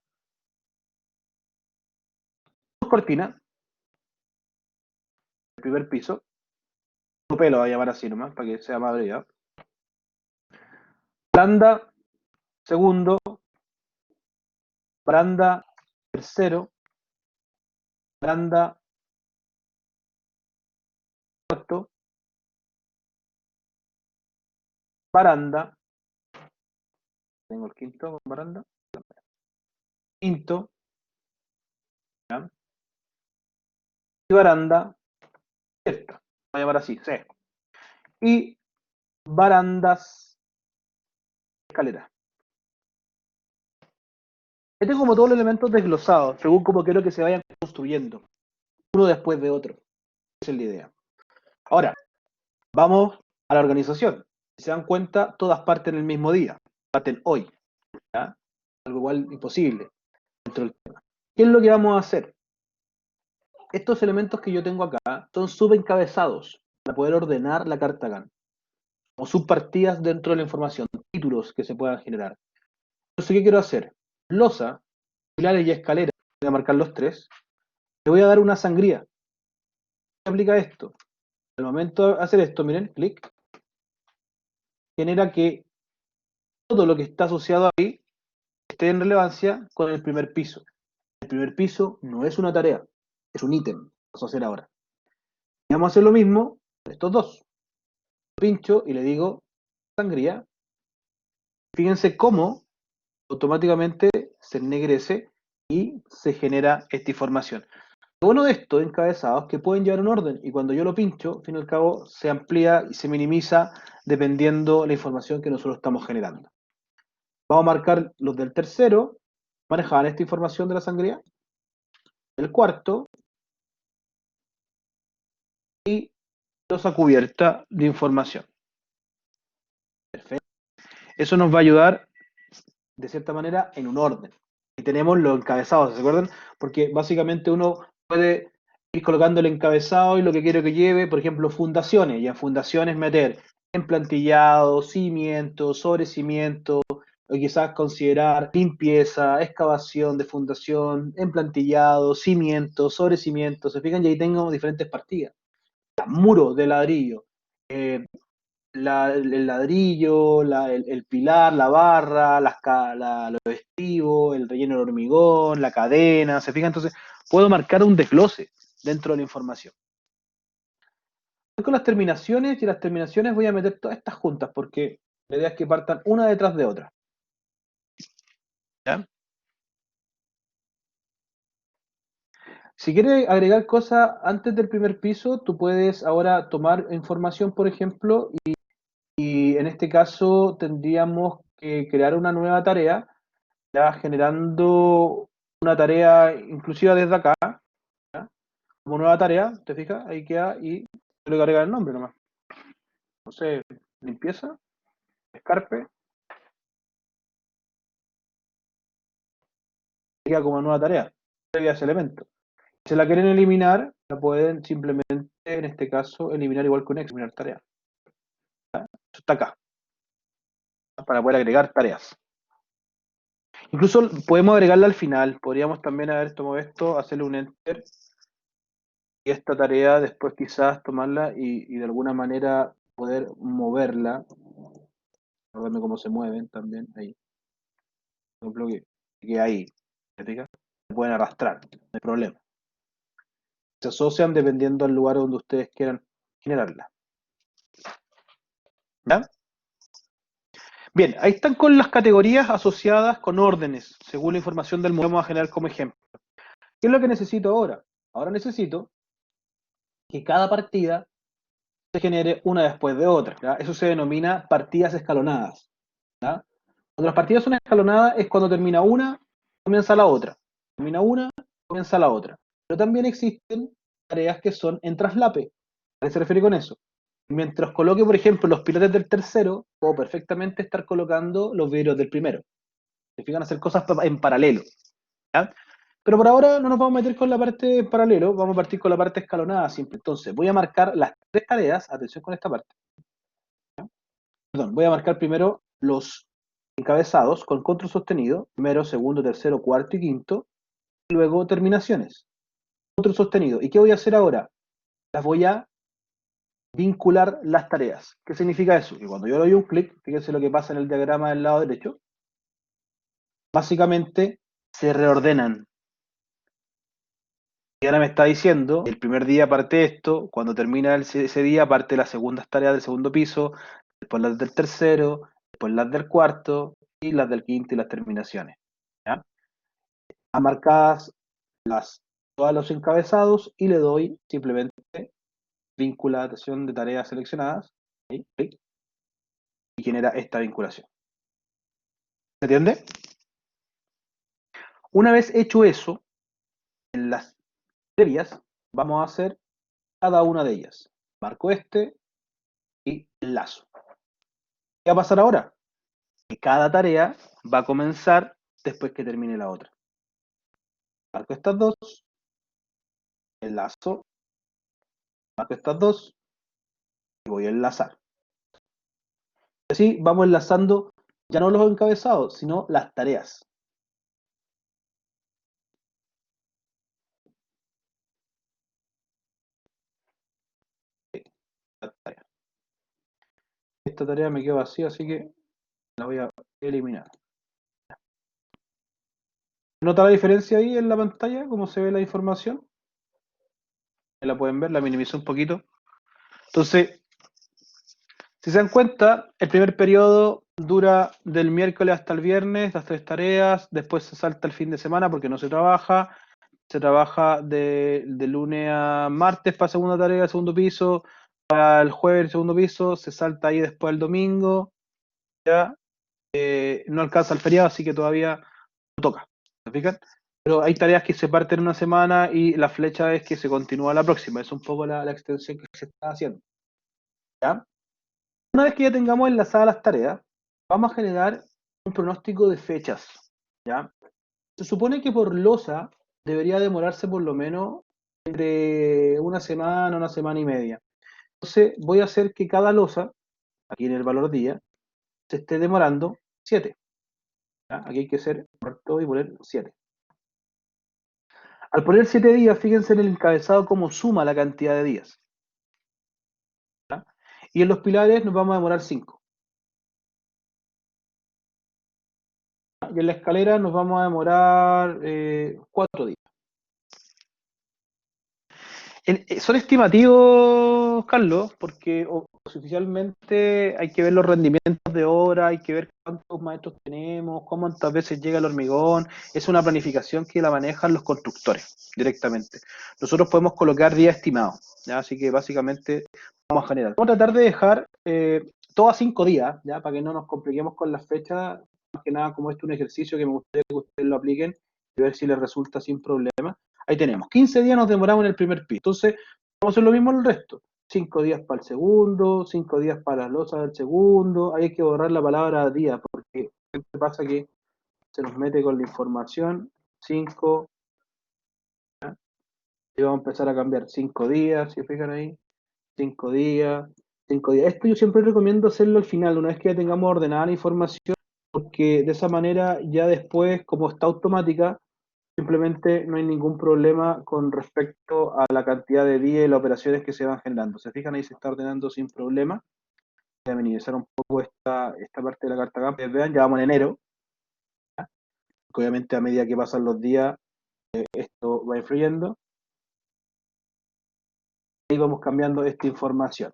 S1: dos cortinas, el primer piso, lo voy a llamar así nomás, para que sea más breve. Baranda, segundo, baranda, tercero, baranda, cuarto, baranda, tengo el quinto con baranda, quinto, ¿ya? Y baranda, cierta, voy a llamar así, C. Y barandas, escaleras. Ya tengo como todos los elementos desglosados, según como quiero que se vayan construyendo, uno después de otro. Esa es la idea. Ahora, vamos a la organización. Si se dan cuenta, todas parten el mismo día, parten hoy. ¿Ya? Algo igual imposible dentro del tema. ¿Qué es lo que vamos a hacer? Estos elementos que yo tengo acá son subencabezados para poder ordenar la carta GAN, o subpartidas dentro de la información, títulos que se puedan generar. Entonces, ¿qué quiero hacer? Losa, pilares y escaleras, voy a marcar los tres, le voy a dar una sangría. ¿Qué aplica esto? Al momento de hacer esto, miren, clic, genera que todo lo que está asociado ahí esté en relevancia con el primer piso. El primer piso no es una tarea, es un ítem. Vamos a hacer ahora. Y vamos a hacer lo mismo con estos dos. Pincho y le digo sangría. Fíjense cómo automáticamente se ennegrece y se genera esta información. Lo bueno de esto, encabezados, que pueden llevar un orden y cuando yo lo pincho, al fin y al cabo, se amplía y se minimiza dependiendo la información que nosotros estamos generando. Vamos a marcar los del tercero, manejaban esta información de la sangría, el cuarto y losa cubierta de información. Perfecto. Eso nos va a ayudar, de cierta manera, en un orden. Y tenemos los encabezados, ¿se acuerdan? Porque básicamente uno puede ir colocando el encabezado y lo que quiero que lleve, por ejemplo, fundaciones, y en fundaciones meter emplantillado, cimiento, sobrecimiento, o quizás considerar limpieza, excavación de fundación, emplantillado, cimiento, sobrecimiento, ¿se fijan? Y ahí tengo diferentes partidas. Muros de ladrillo, eh, el ladrillo, el pilar, la barra, los vestidos, el relleno de hormigón, la cadena, ¿se fija? Entonces, puedo marcar un desglose dentro de la información. Voy con las terminaciones y las terminaciones voy a meter todas estas juntas porque la idea es que partan una detrás de otra. ¿Ya? Si quieres agregar cosas antes del primer piso, tú puedes ahora tomar información, por ejemplo, y en este caso tendríamos que crear una nueva tarea ya generando una tarea inclusiva desde acá, ¿ya? Como nueva tarea, ¿te fijas? Ahí queda y tengo que agregar el nombre nomás. No sé, limpieza, escarpe, queda como nueva tarea, previa a ese elemento. Si la quieren eliminar, la pueden simplemente, en este caso, eliminar igual que un ex, eliminar tarea. Eso está acá, para poder agregar tareas. Incluso podemos agregarla al final, podríamos también haber tomado esto, hacerle un enter y esta tarea después quizás tomarla y de alguna manera poder moverla. Recuerden cómo se mueven también ahí. Por ejemplo, que ahí, ¿te fijas? Se pueden arrastrar, no hay problema. Se asocian dependiendo del lugar donde ustedes quieran generarla. ¿Ya? Bien, ahí están con las categorías asociadas con órdenes, según la información del modelo vamos a generar como ejemplo. ¿Qué es lo que necesito ahora? Ahora necesito que cada partida se genere una después de otra. ¿Ya? Eso se denomina partidas escalonadas. ¿Ya? Cuando las partidas son escalonadas es cuando termina una, comienza la otra. Termina una, comienza la otra. Pero también existen tareas que son en traslape. ¿A qué se refiere con eso? Mientras coloque, por ejemplo, los pilotes del tercero, puedo perfectamente estar colocando los vidrios del primero. Se fijan hacer cosas en paralelo. ¿Ya? Pero por ahora no nos vamos a meter con la parte en paralelo, vamos a partir con la parte escalonada simple. Entonces, voy a marcar las tres tareas, atención con esta parte. Perdón, voy a marcar primero los encabezados con control sostenido, primero, segundo, tercero, cuarto y quinto, y luego terminaciones. Control sostenido. ¿Y qué voy a hacer ahora? Las voy a vincular las tareas. ¿Qué significa eso? Que cuando yo le doy un clic, fíjense lo que pasa en el diagrama del lado derecho, básicamente se reordenan. Y ahora me está diciendo, el primer día parte esto, cuando termina ese día parte las segundas tareas del segundo piso, después las del tercero, después las del cuarto y las del quinto y las terminaciones. ¿Ya? A marcadas todos los encabezados y le doy simplemente vinculación de tareas seleccionadas, ¿sí? Y genera esta vinculación. ¿Se entiende? Una vez hecho eso, en las previas vamos a hacer cada una de ellas. Marco este y lazo. ¿Qué va a pasar ahora? Que cada tarea va a comenzar después que termine la otra. Marco estas dos, enlazo, marco estas dos y voy a enlazar. Así vamos enlazando ya no los encabezados, sino las tareas. Esta tarea me quedó vacía, así que La voy a eliminar. ¿Nota la diferencia ahí en la pantalla? ¿Cómo se ve la información? La pueden ver, la minimicé un poquito. Entonces, si se dan cuenta, el primer periodo dura del miércoles hasta el viernes, las 3 tareas, después se salta el fin de semana porque no se trabaja de lunes a martes para segunda tarea, segundo piso, para el jueves el segundo piso, se salta ahí después el domingo, ya no alcanza el feriado, así que todavía no toca, ¿se fijan? Pero hay tareas que se parten una semana y la flecha es que se continúa la próxima, es un poco la extensión que se está haciendo, ¿ya? Una vez que ya tengamos enlazadas las tareas, vamos a generar un pronóstico de fechas, ¿ya? Se supone que por losa debería demorarse por lo menos entre una semana y media. Entonces voy a hacer que cada losa, aquí en el valor día, se esté demorando 7. Aquí hay que ser correcto y poner 7. Al poner 7 días, fíjense en el encabezado cómo suma la cantidad de días. ¿Ya? Y en los pilares nos vamos a demorar 5. Y en la escalera nos vamos a demorar 4 días. Son estimativos, Carlos, porque oficialmente hay que ver los rendimientos de obra, hay que ver cuántos maestros tenemos, cuántas veces llega el hormigón. Es una planificación que la manejan los constructores directamente. Nosotros podemos colocar días estimados, ¿ya? Así que básicamente vamos a generar. Vamos a tratar de dejar todo a 5 días, ¿ya? Para que no nos compliquemos con las fechas. Más que nada, como esto es un ejercicio que me gustaría que ustedes lo apliquen y ver si les resulta sin problema. Ahí tenemos, 15 días nos demoramos en el primer piso. Entonces, vamos a hacer lo mismo en el resto. 5 días para el segundo, 5 días para las losas del segundo. Ahí hay que borrar la palabra día, porque siempre pasa que se nos mete con la información. 5, y vamos a empezar a cambiar 5 días, si fijan ahí. 5 días, 5 días. Esto yo siempre recomiendo hacerlo al final, una vez que ya tengamos ordenada la información, porque de esa manera ya después, como está automática, simplemente no hay ningún problema con respecto a la cantidad de días y las operaciones que se van generando. Se fijan ahí, se está ordenando sin problema. Voy a minimizar un poco esta parte de la carta acá. Vean, ya vamos en enero. Obviamente a medida que pasan los días, esto va influyendo. Y vamos cambiando esta información.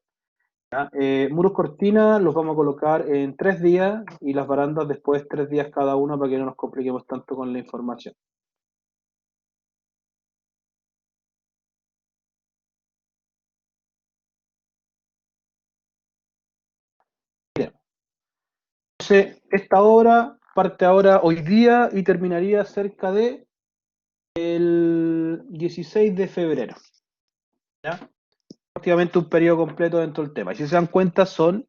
S1: Muros cortinas los vamos a colocar en 3 días y las barandas después 3 días cada una para que no nos compliquemos tanto con la información. Bien. Entonces, esta obra parte ahora hoy día y terminaría cerca de el 16 de febrero. ¿Ya? Prácticamente un periodo completo dentro del tema. Y si se dan cuenta, son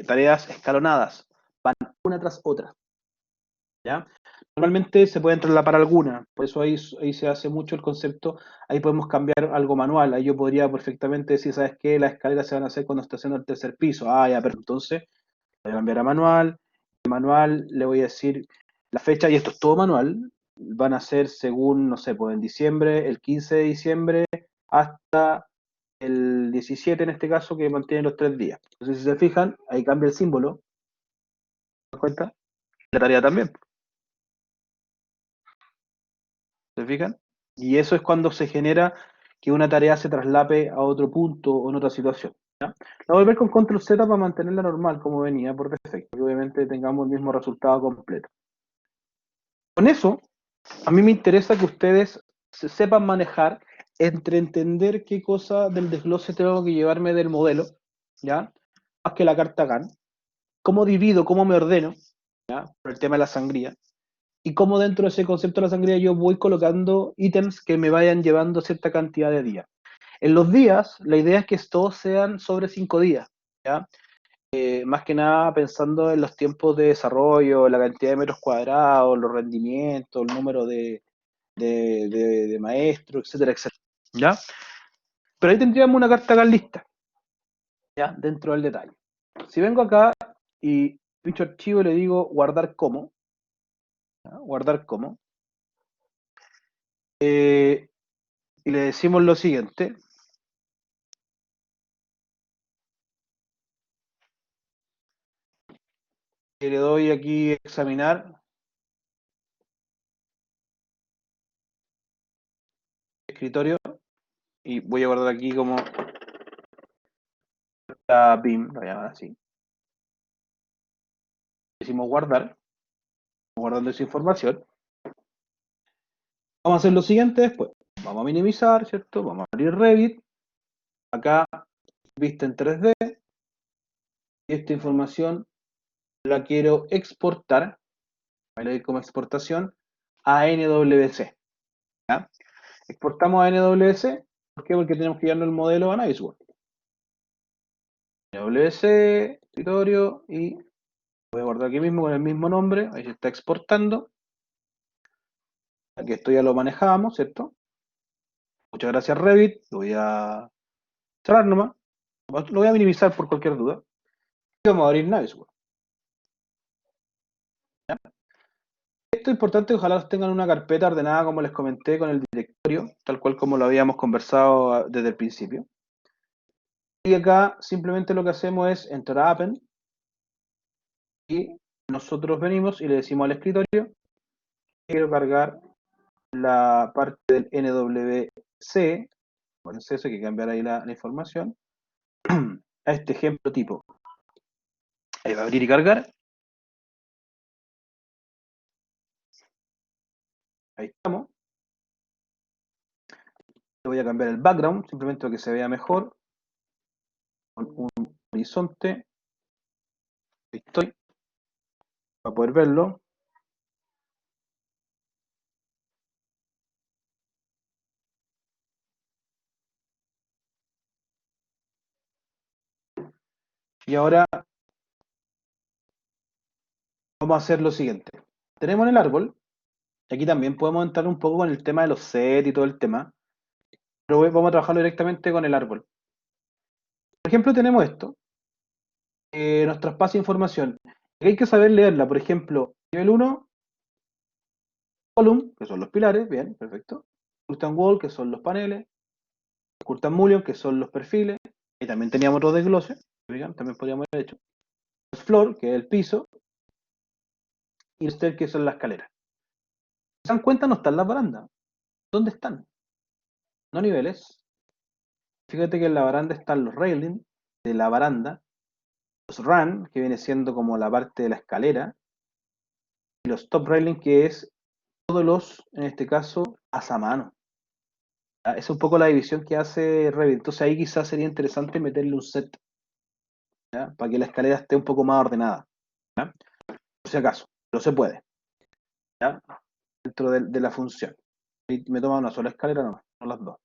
S1: tareas escalonadas, van una tras otra. ¿Ya? Normalmente se pueden traslapar alguna, por eso ahí se hace mucho el concepto, ahí podemos cambiar algo manual, ahí yo podría perfectamente decir, ¿sabes qué? Las escaleras se van a hacer cuando esté haciendo el tercer piso, ya, pero entonces voy a cambiar a manual, el manual le voy a decir la fecha, y esto es todo manual, van a ser según, no sé, pues en diciembre, el 15 de diciembre hasta el 17 en este caso, que mantiene los 3 días. Entonces, si se fijan, ahí cambia el símbolo, ¿te das cuenta? La tarea también. ¿Se fijan? Y eso es cuando se genera que una tarea se traslape a otro punto o en otra situación. ¿Ya? La voy a volver con control Z para mantenerla normal como venía por defecto, y obviamente tengamos el mismo resultado completo. Con eso, a mí me interesa que ustedes se sepan manejar entre entender qué cosa del desglose tengo que llevarme del modelo, ¿ya? Más que la carta GAN, cómo divido, cómo me ordeno, ¿ya? Por el tema de la sangría, y cómo dentro de ese concepto de la sangría yo voy colocando ítems que me vayan llevando cierta cantidad de días. En los días, la idea es que todos sean sobre 5 días, ¿ya? Más que nada pensando en los tiempos de desarrollo, la cantidad de metros cuadrados, los rendimientos, el número de maestros, etcétera, etcétera, ¿ya? Pero ahí tendríamos una carta acá lista, ¿ya? Dentro del detalle. Si vengo acá y dicho archivo le digo guardar como, ¿ya? Guardar como, y le decimos lo siguiente. Le doy aquí examinar escritorio y voy a guardar aquí como la BIM, lo llaman así. Decimos guardar, guardando esa información. Vamos a hacer lo siguiente después. Vamos a minimizar, ¿cierto? Vamos a abrir Revit. Acá, vista en 3D. Y esta información la quiero exportar, le doy como exportación, a NWC. ¿Ya? Exportamos a NWC, ¿por qué? Porque tenemos que llevarlo el modelo a Navisworks. NWC, escritorio, y voy a guardar aquí mismo con el mismo nombre, ahí se está exportando. Aquí esto ya lo manejábamos, ¿cierto? Muchas gracias Revit, lo voy a cerrar nomás, lo voy a minimizar por cualquier duda. Y vamos a abrir Navisworks. ¿Ya? Esto es importante, ojalá tengan una carpeta ordenada como les comenté con el directorio, tal cual como lo habíamos conversado desde el principio. Y acá simplemente lo que hacemos es entrar a Appen y nosotros venimos y le decimos al escritorio que quiero cargar la parte del NWC, bueno, es eso, hay que cambiar ahí la información, a este ejemplo tipo. Ahí va a abrir y cargar. Ahí estamos. Le voy a cambiar el background, simplemente para que se vea mejor. Con un horizonte. Ahí estoy. Para poder verlo. Y ahora vamos a hacer lo siguiente. Tenemos en el árbol. Aquí también podemos entrar un poco con el tema de los sets y todo el tema. Pero vamos a trabajarlo directamente con el árbol. Por ejemplo, tenemos esto. Nos traspasa información. Hay que saber leerla. Por ejemplo, nivel 1, column, que son los pilares, bien, perfecto. Curtain wall, que son los paneles. Curtain mullion, que son los perfiles. Y también teníamos otros desgloses. También podríamos haber hecho. Floor, que es el piso. Y stair, que son las escaleras. ¿Se dan cuenta? No están las barandas. ¿Dónde están? No niveles. Fíjate que en la baranda están los railings de la baranda. Los run, que viene siendo como la parte de la escalera. Y los top railings, que es todos los, en este caso, mano. Es un poco la división que hace Revit. Entonces ahí quizás sería interesante meterle un set, ¿ya? Para que la escalera esté un poco más ordenada, ¿ya? Por si acaso, pero se puede, ¿ya? Dentro de la función. Y me toma una sola escalera nomás, no las dos,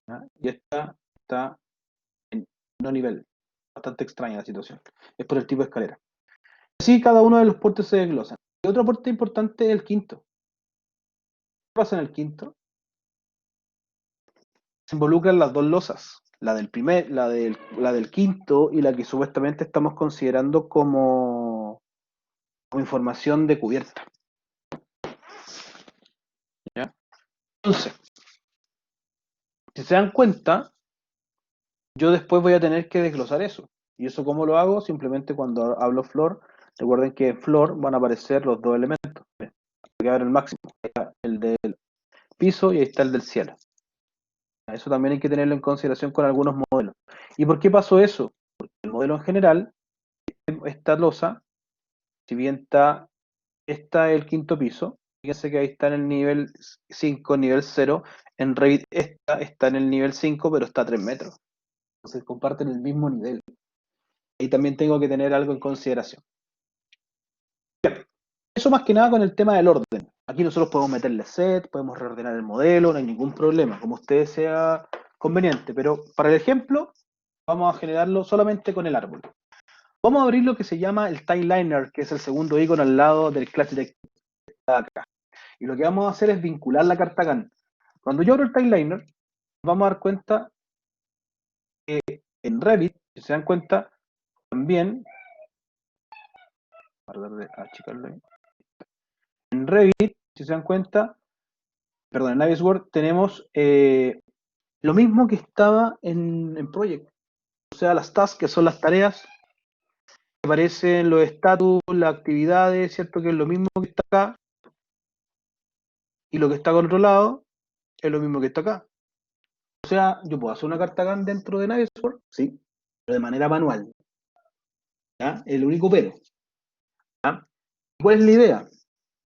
S1: ¿ya? Y esta está en no nivel. Bastante extraña la situación. Es por el tipo de escalera. Así cada uno de los puertos se desglosan. Y otro puerto importante es el quinto. ¿Qué pasa en el quinto? Se involucran las dos losas, la del quinto y la que supuestamente estamos considerando como información de cubierta. ¿Ya? Entonces, si se dan cuenta, yo después voy a tener que desglosar eso. ¿Y eso cómo lo hago? Simplemente cuando hablo floor, recuerden que en floor van a aparecer los dos elementos. ¿Ven? Hay que ver el máximo, el del piso y ahí está el del cielo. Eso también hay que tenerlo en consideración con algunos modelos. ¿Y por qué pasó eso? Porque el modelo en general, esta losa, si bien está el quinto piso, fíjense que ahí está en el nivel 5, nivel 0, en Revit está en el nivel 5, pero está a 3 metros. Entonces comparten el mismo nivel. Ahí también tengo que tener algo en consideración. Bien, eso más que nada con el tema del orden. Aquí nosotros podemos meterle set, podemos reordenar el modelo, no hay ningún problema, como ustedes sea conveniente. Pero para el ejemplo, vamos a generarlo solamente con el árbol. Vamos a abrir lo que se llama el Timeliner, que es el segundo icono al lado del Class Detector que está acá. Y lo que vamos a hacer es vincular la carta GAN. Cuando yo abro el Timeliner, vamos a dar cuenta que en Revit, si se dan cuenta, también, para de achicarlo ahí. En Revit, si se dan cuenta, perdón, en Navisworks tenemos lo mismo que estaba en Project. O sea, las tasks, que son las tareas, aparecen los estatus, las actividades, ¿cierto? Que es lo mismo que está acá, y lo que está con otro lado es lo mismo que está acá. O sea, yo puedo hacer una carta GAN dentro de Navisworks, sí, pero de manera manual. ¿Ya? El único pero. ¿Ya? ¿Cuál es la idea?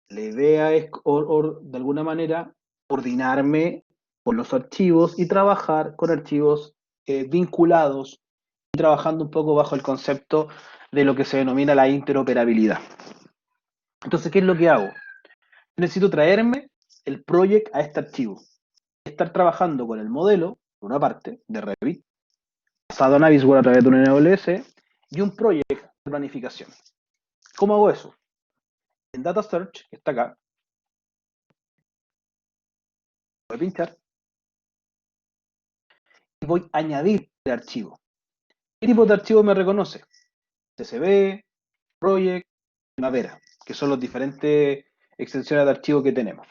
S1: La idea es, de alguna manera, coordinarme con los archivos y trabajar con archivos vinculados y trabajando un poco bajo el concepto de lo que se denomina la interoperabilidad. Entonces, ¿qué es lo que hago? Necesito traerme el project a este archivo. Estar trabajando con el modelo, por una parte, de Revit, basado en Navisworks a través de un AWS, y un project de planificación. ¿Cómo hago eso? En Data Search, que está acá, voy a pinchar y voy a añadir el archivo. ¿Qué tipo de archivo me reconoce? CSV, Project, Primavera, que son las diferentes extensiones de archivo que tenemos.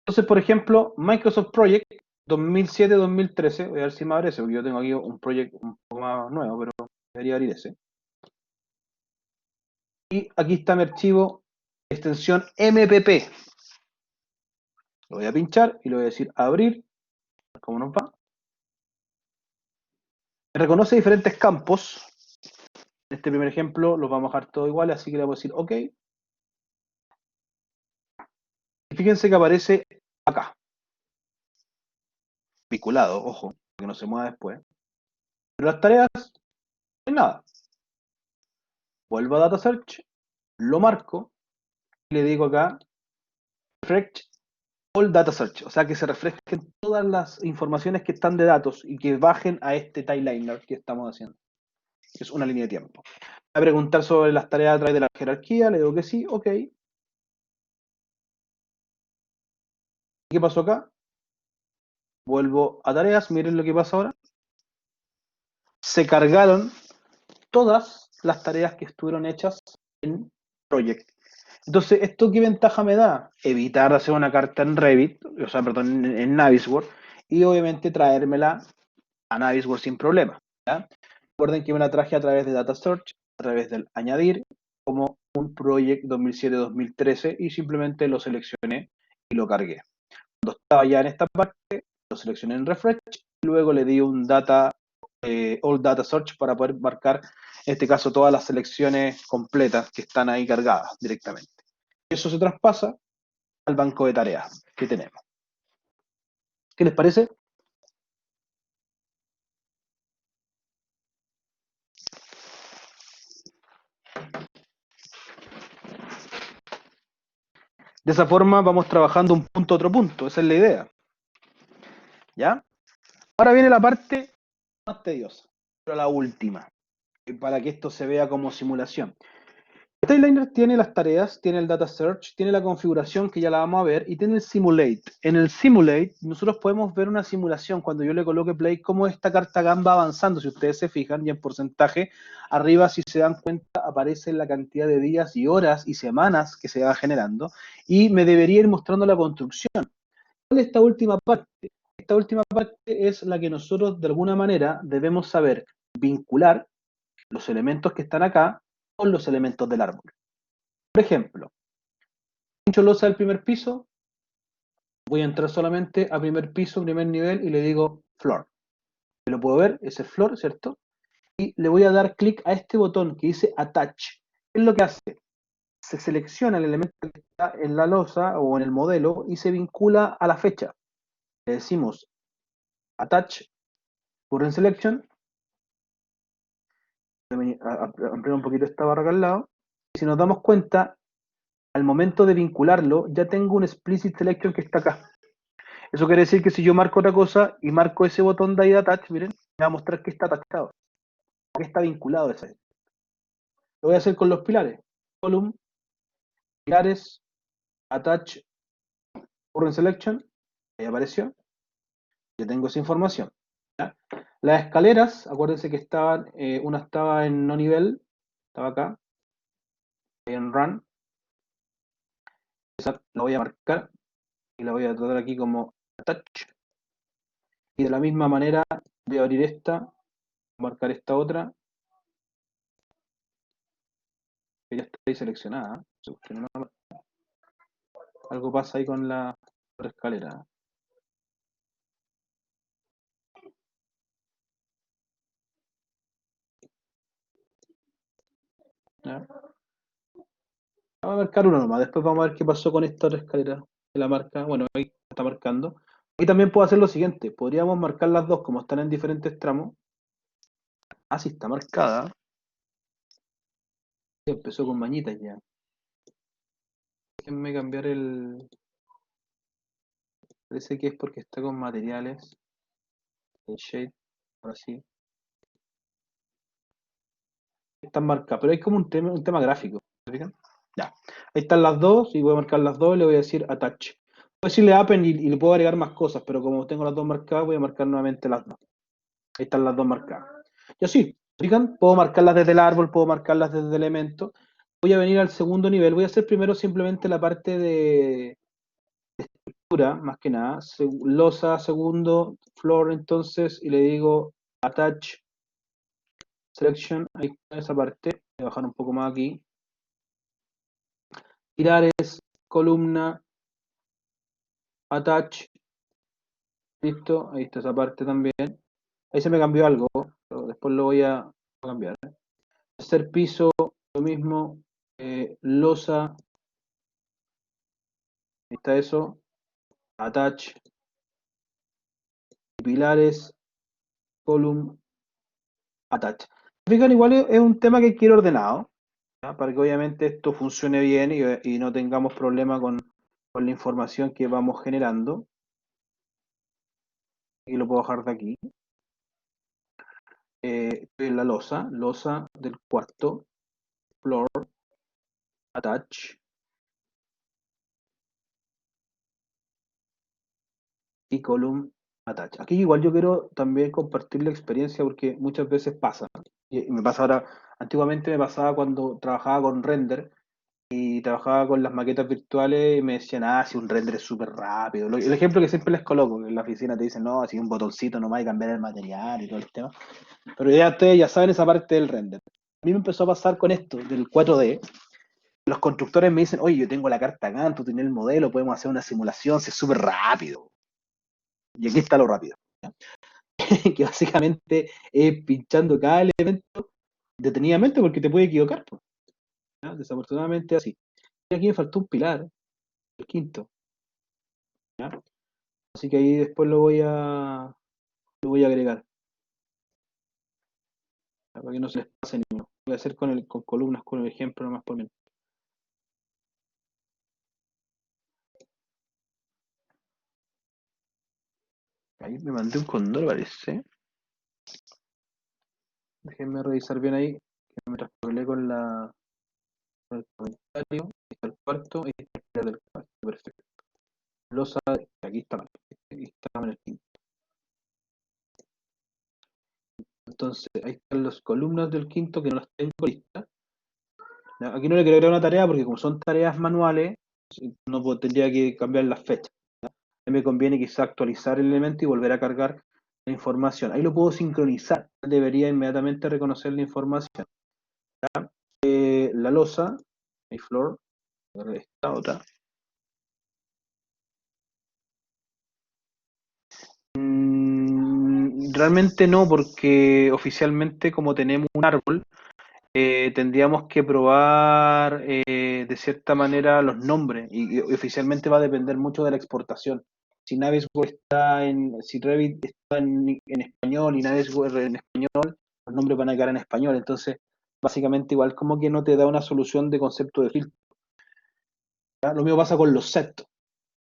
S1: Entonces, por ejemplo, Microsoft Project 2007-2013, voy a ver si me abre ese, porque yo tengo aquí un project un poco más nuevo, pero debería abrir ese. Y aquí está mi archivo, extensión MPP. Lo voy a pinchar y le voy a decir abrir, ¿cómo nos va? Me reconoce diferentes campos. En este primer ejemplo los vamos a dejar todos iguales, así que le voy a decir OK. Y fíjense que aparece acá, vinculado, ojo, que no se mueva después. Pero las tareas, no hay nada. Vuelvo a Data Search, lo marco y le digo acá, refresh all Data Search, o sea que se refresquen todas las informaciones que están de datos y que bajen a este timeliner que estamos haciendo, que es una línea de tiempo. A preguntar sobre las tareas a través de la jerarquía, le digo que sí, OK. ¿Qué pasó acá? Vuelvo a tareas, miren lo que pasa ahora. Se cargaron todas las tareas que estuvieron hechas en Project. Entonces, ¿esto qué ventaja me da? Evitar hacer una carta en Revit, o sea, perdón, en Navisworks, y obviamente traérmela a Navisworks sin problema. ¿Ya? Recuerden que me la traje a través de Data Search, a través del añadir, como un Project 2007-2013, y simplemente lo seleccioné y lo cargué. Cuando estaba ya en esta parte, lo seleccioné en Refresh, y luego le di un All Data Search para poder marcar, en este caso, todas las selecciones completas que están ahí cargadas directamente. Eso se traspasa al banco de tareas que tenemos. ¿Qué les parece? De esa forma vamos trabajando un punto a otro punto, esa es la idea. ¿Ya? Ahora viene la parte más tediosa, pero la última, para que esto se vea como simulación. Tailiner tiene las tareas, tiene el Data Search, tiene la configuración que ya la vamos a ver y tiene el Simulate. En el Simulate nosotros podemos ver una simulación cuando yo le coloque play cómo esta carta GAN va avanzando. Si ustedes se fijan y en porcentaje, arriba si se dan cuenta aparece la cantidad de días y horas y semanas que se va generando y me debería ir mostrando la construcción. ¿Cuál es esta última parte? Esta última parte es la que nosotros de alguna manera debemos saber vincular los elementos que están acá con los elementos del árbol. Por ejemplo, pincho losa del primer piso, voy a entrar solamente a primer piso, primer nivel y le digo floor. Lo puedo ver, ese es floor, ¿cierto? Y le voy a dar clic a este botón que dice attach. ¿Qué es lo que hace? Se selecciona el elemento que está en la losa o en el modelo y se vincula a la fecha. Le decimos attach current selection, ampliar un poquito esta barra acá al lado, y si nos damos cuenta, al momento de vincularlo, ya tengo un explicit selection que está acá. Eso quiere decir que si yo marco otra cosa y marco ese botón de ahí de attach, miren, me va a mostrar que está atachado, que está vinculado a ese. Lo voy a hacer con los pilares. Column, pilares, attach, current selection, ahí apareció. Ya tengo esa información. ¿Ya? Las escaleras, acuérdense que estaban, una estaba en no nivel, estaba acá, en run. Esa la voy a marcar y la voy a tratar aquí como attach. Y de la misma manera voy a abrir esta, marcar esta otra que ya está ahí seleccionada. Algo pasa ahí con la escalera. ¿Ya? Vamos a marcar uno nomás, después vamos a ver qué pasó con esta otra escalera de la marca. Bueno, ahí está marcando. Y también puedo hacer lo siguiente, podríamos marcar las dos como están en diferentes tramos. Ah, sí, está marcada. Empezó con mañitas ya. Déjenme cambiar el... Parece que es porque está con materiales. El shade, ahora sí. Están marcadas, pero hay como un tema gráfico. ¿Se fijan? Ya. Ahí están las dos y voy a marcar las dos y le voy a decir attach. Puedo decirle append y le puedo agregar más cosas, pero como tengo las dos marcadas, voy a marcar nuevamente las dos. Ahí están las dos marcadas. Y así, fijan, puedo marcarlas desde el árbol, puedo marcarlas desde el elemento. Voy a venir al segundo nivel. Voy a hacer primero simplemente la parte de estructura, más que nada. Losa, segundo, floor, entonces, y le digo attach selection. Ahí está esa parte. Voy a bajar un poco más aquí. Pilares, columna, attach. Listo, ahí está esa parte también. Ahí se me cambió algo, pero después lo voy a cambiar. Hacer piso, lo mismo. Losa, ahí está eso. Attach, pilares, column, attach. Fijan, igual es un tema que quiero ordenado, ¿ya? Para que obviamente esto funcione bien y no tengamos problema con la información que vamos generando. Y lo puedo bajar de aquí. La losa del cuarto, floor, attach y column attach. Aquí igual yo quiero también compartir la experiencia porque muchas veces pasa. Y me pasa ahora, antiguamente me pasaba cuando trabajaba con render y trabajaba con las maquetas virtuales y me decían, ah, si un render es súper rápido. El ejemplo que siempre les coloco, que en la oficina te dicen, no, así un botoncito nomás y cambiar el material y todo el tema. Pero ya ustedes ya saben esa parte del render. A mí me empezó a pasar con esto, del 4D. Los constructores me dicen, oye, yo tengo la carta Gantt, tú tienes el modelo, podemos hacer una simulación, si es súper rápido. Y aquí está lo rápido. ¿Ya? Que básicamente es pinchando cada elemento detenidamente porque te puede equivocar. Pues, ¿ya? Desafortunadamente así. Y aquí me faltó un pilar, el quinto. ¿Ya? Así que ahí después lo voy a agregar. ¿Ya? Para que no se les pase ni uno. Voy a hacer con columnas, con el ejemplo nomás por menos. Ahí me mandé un condor, parece. Déjenme revisar bien ahí. Que me traspabilé con el comentario. Ahí está el cuarto. Ahí está el pilar del cuarto. Perfecto. Losa, aquí está mal. Aquí está mal el quinto. Entonces, ahí están las columnas del quinto que no las tengo listas. Aquí no le quiero agregar una tarea porque como son tareas manuales, no tendría que cambiar las fechas. Me conviene quizá actualizar el elemento y volver a cargar la información. Ahí lo puedo sincronizar. Debería inmediatamente reconocer la información. La losa, mi floor, esta otra. Realmente no, porque oficialmente como tenemos un árbol, tendríamos que probar de cierta manera los nombres y oficialmente va a depender mucho de la exportación. Si Navisworks está si Revit está en español y Navisworks en español, los nombres van a quedar en español. Entonces, básicamente igual como que no te da una solución de concepto de filtro. ¿Ya? Lo mismo pasa con los sets,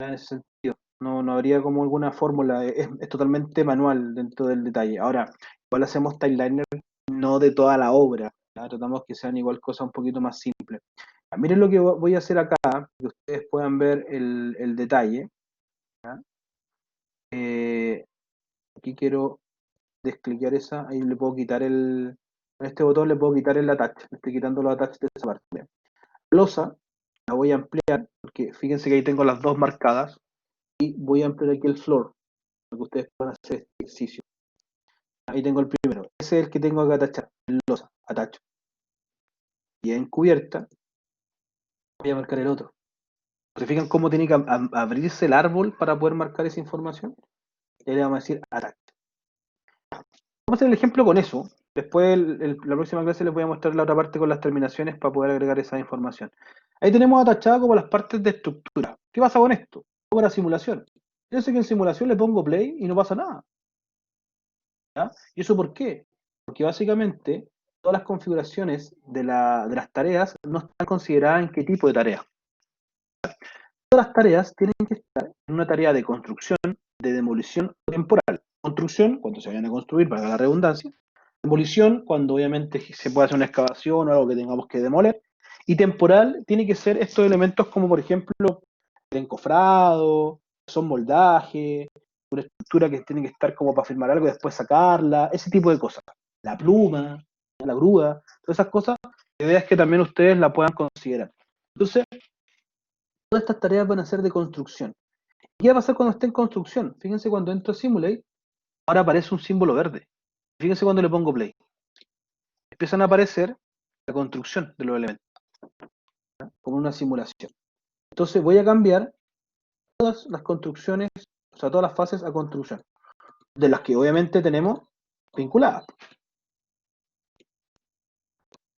S1: ¿ya? En ese sentido. No, no habría como alguna fórmula, es totalmente manual dentro del detalle. Ahora, igual hacemos timeliner no de toda la obra, ¿ya? Tratamos que sean igual cosas un poquito más simples. Ya, miren lo que voy a hacer acá, que ustedes puedan ver el detalle. ¿Ya? Eh, Aquí quiero descliquear esa, ahí le puedo quitar con este botón le puedo quitar el attach, le estoy quitando los attach de esa parte. Bien. Losa, la voy a ampliar, porque fíjense que ahí tengo las dos marcadas, y voy a ampliar aquí el floor, para que ustedes puedan hacer este ejercicio. Ahí tengo el primero, ese es el que tengo que atachar, el losa, atacho. Y en cubierta, voy a marcar el otro. ¿Se fijan cómo tiene que abrirse el árbol para poder marcar esa información? Y ahí le vamos a decir attach. Vamos a hacer el ejemplo con eso. Después, la próxima clase les voy a mostrar la otra parte con las terminaciones para poder agregar esa información. Ahí tenemos atachado como las partes de estructura. ¿Qué pasa con esto? Con la simulación. Yo sé que en simulación le pongo play y no pasa nada. ¿Ya? ¿Y eso por qué? Porque básicamente todas las configuraciones de las tareas no están consideradas en qué tipo de tarea. Todas las tareas tienen que estar en una tarea de construcción, de demolición temporal. Construcción, cuando se vayan a construir, para la redundancia. Demolición, cuando obviamente se puede hacer una excavación o algo que tengamos que demoler. Y temporal, tiene que ser estos elementos como, por ejemplo, el encofrado, son moldaje, una estructura que tiene que estar como para firmar algo y después sacarla, ese tipo de cosas. La pluma, la grúa, todas esas cosas, la idea es que también ustedes la puedan considerar. Entonces, todas estas tareas van a ser de construcción. ¿Qué va a pasar cuando esté en construcción? Fíjense cuando entro a Simulate, ahora aparece un símbolo verde. Fíjense cuando le pongo play. Empiezan a aparecer la construcción de los elementos, ¿no? Como una simulación. Entonces voy a cambiar todas las construcciones, o sea, todas las fases a construcción, de las que obviamente tenemos vinculadas.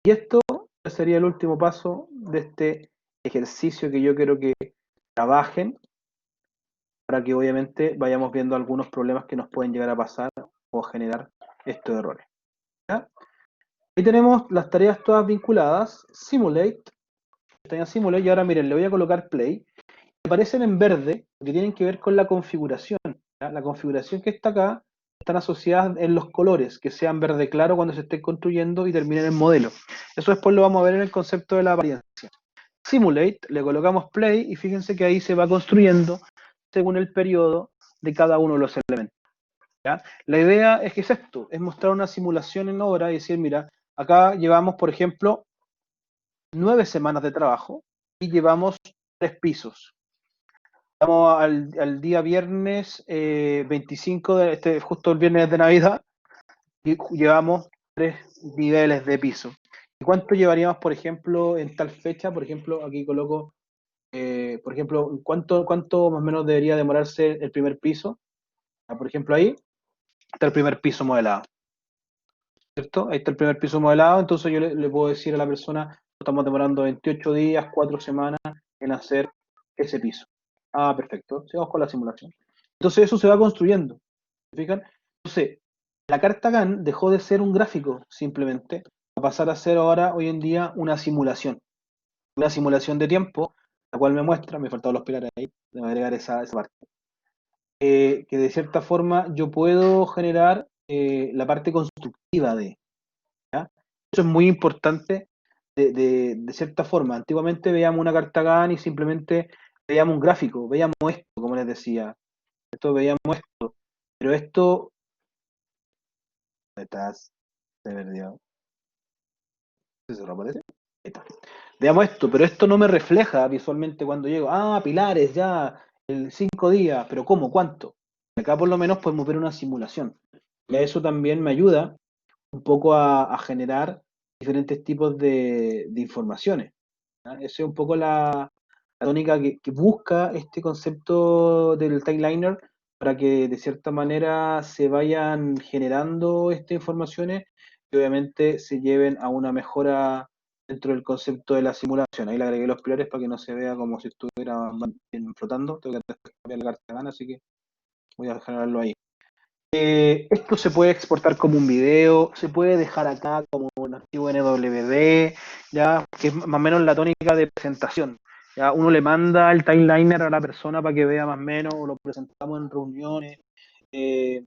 S1: Y esto sería el último paso de este ejercicio que yo quiero que trabajen para que obviamente vayamos viendo algunos problemas que nos pueden llegar a pasar o generar estos errores. ¿Ya? Ahí tenemos las tareas todas vinculadas, Simulate, pestaña Simulate, y ahora miren, le voy a colocar Play. Aparecen en verde, que tienen que ver con la configuración. ¿Ya? La configuración que está acá, están asociadas en los colores, que sean verde claro cuando se esté construyendo y terminen en modelo. Eso después lo vamos a ver en el concepto de la apariencia. Simulate, le colocamos Play y fíjense que ahí se va construyendo según el periodo de cada uno de los elementos. ¿Ya? La idea es que es esto, es mostrar una simulación en obra y decir, mira, acá llevamos, por ejemplo, 9 semanas de trabajo y llevamos 3 pisos. Estamos al día viernes 25, justo el viernes de Navidad, y llevamos 3 niveles de piso. ¿Y cuánto llevaríamos, por ejemplo, en tal fecha? Por ejemplo, aquí coloco, por ejemplo, ¿cuánto más o menos debería demorarse el primer piso? Por ejemplo, ahí está el primer piso modelado, ¿cierto? Ahí está el primer piso modelado, entonces yo le puedo decir a la persona, estamos demorando 28 días, 4 semanas en hacer ese piso. Ah, perfecto, sigamos con la simulación. Entonces eso se va construyendo, ¿se fijan? Entonces, la carta GAN dejó de ser un gráfico simplemente, a pasar a ser ahora, hoy en día, una simulación de tiempo, la cual me muestra, me faltaban los pilares ahí, debo agregar esa parte, que de cierta forma yo puedo generar la parte constructiva de, ¿ya? Eso es muy importante de cierta forma. Antiguamente veíamos una carta GAN y simplemente veíamos un gráfico, veíamos esto, como les decía, esto veíamos esto, pero esto, detrás, se perdió, ¿se lo aparece? Ahí está. Veamos esto, pero esto no me refleja visualmente cuando llego. Ah, pilares, ya, el 5 días, pero ¿cómo? ¿Cuánto? Acá por lo menos podemos ver una simulación. Y a eso también me ayuda un poco a generar diferentes tipos de informaciones. ¿Ya? Esa es un poco la tónica que busca este concepto del timeliner para que de cierta manera se vayan generando estas informaciones y obviamente se lleven a una mejora dentro del concepto de la simulación. Ahí le agregué los pilares para que no se vea como si estuviera flotando. Tengo que cambiar la carta de gana, así que voy a generarlo ahí. Esto se puede exportar como un video, se puede dejar acá como un archivo NWD, ya, que es más o menos la tónica de presentación. Ya, uno le manda el timeliner a la persona para que vea más o menos, o lo presentamos en reuniones. Eh,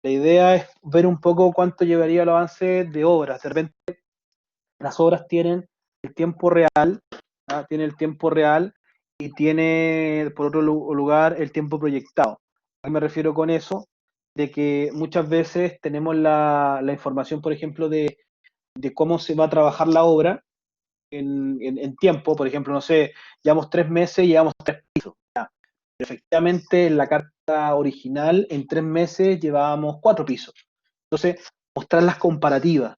S1: la idea es ver un poco cuánto llevaría el avance de obras. De repente, las obras tienen el tiempo real, ¿ya? Tiene el tiempo real y tiene, por otro lugar, el tiempo proyectado. ¿A qué me refiero con eso? De que muchas veces tenemos la información, por ejemplo, de cómo se va a trabajar la obra en tiempo. Por ejemplo, no sé, llevamos 3 meses y llevamos 3 pisos. ¿Ya? Pero efectivamente, en la carta original, en 3 meses llevábamos 4 pisos. Entonces, mostrar las comparativas.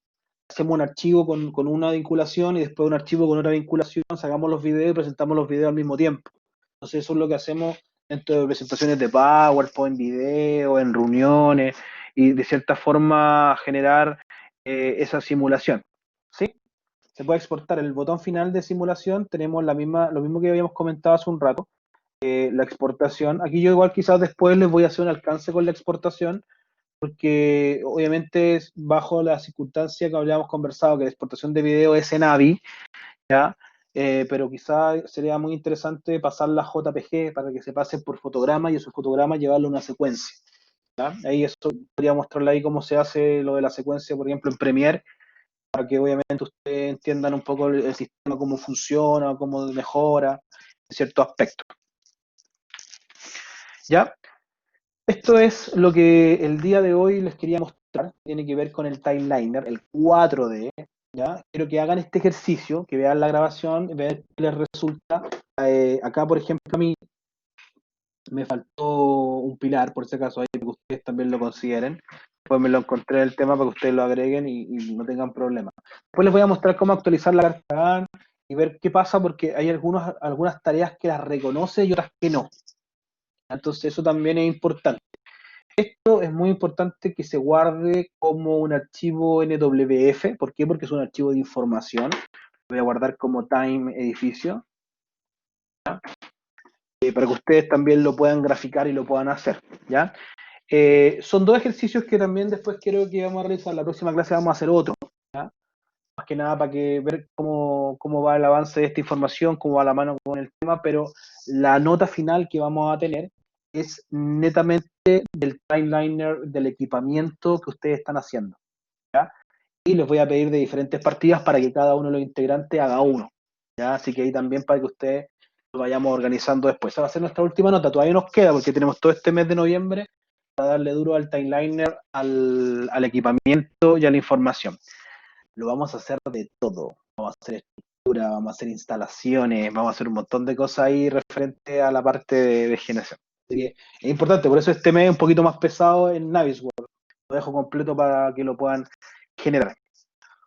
S1: hacemos un archivo con una vinculación y después un archivo con otra vinculación, sacamos los videos y presentamos los videos al mismo tiempo. Entonces eso es lo que hacemos dentro de presentaciones de PowerPoint, video, en reuniones y de cierta forma generar esa simulación. ¿Sí? Se puede exportar el botón final de simulación, tenemos lo mismo que habíamos comentado hace un rato, la exportación. Aquí yo igual quizás después les voy a hacer un alcance con la exportación, porque obviamente es bajo la circunstancia que habíamos conversado, que la exportación de video es en AVI, ¿ya? Pero quizás sería muy interesante pasar la JPG para que se pase por fotograma y esos fotogramas llevarlo a una secuencia. ¿Ya? Ahí eso podría mostrarle ahí cómo se hace lo de la secuencia, por ejemplo, en Premiere, para que obviamente ustedes entiendan un poco el sistema, cómo funciona, cómo mejora en ciertos aspectos. ¿Ya? Esto es lo que el día de hoy les quería mostrar, tiene que ver con el timeliner, el 4D, ¿ya? Quiero que hagan este ejercicio, que vean la grabación, vean qué les resulta. Acá, por ejemplo, a mí me faltó un pilar, por si acaso, ahí que ustedes también lo consideren. Después me lo encontré en el tema para que ustedes lo agreguen y no tengan problemas. Después les voy a mostrar cómo actualizar la carta GAN y ver qué pasa, porque hay algunas tareas que las reconoce y otras que no. Entonces eso también es importante. Esto es muy importante que se guarde como un archivo NWF. ¿Por qué? Porque es un archivo de información. Lo voy a guardar como time edificio, para que ustedes también lo puedan graficar y lo puedan hacer, ¿ya? Son dos ejercicios que también después quiero que vamos a realizar. La próxima clase vamos a hacer otro, ¿ya? Más que nada para que ver cómo va el avance de esta información, cómo va la mano con el tema, pero la nota final que vamos a tener es netamente del timeliner, del equipamiento que ustedes están haciendo, ¿ya? Y les voy a pedir de diferentes partidas para que cada uno de los integrantes haga uno, ¿ya? Así que ahí también para que ustedes lo vayamos organizando después. Esa va a ser nuestra última nota, todavía nos queda porque tenemos todo este mes de noviembre para darle duro al timeliner, al equipamiento y a la información. Lo vamos a hacer de todo. Vamos a hacer estructura, vamos a hacer instalaciones, vamos a hacer un montón de cosas ahí referente a la parte de generación. Así que es importante, por eso este mes es un poquito más pesado en Navisworld. Lo dejo completo para que lo puedan generar.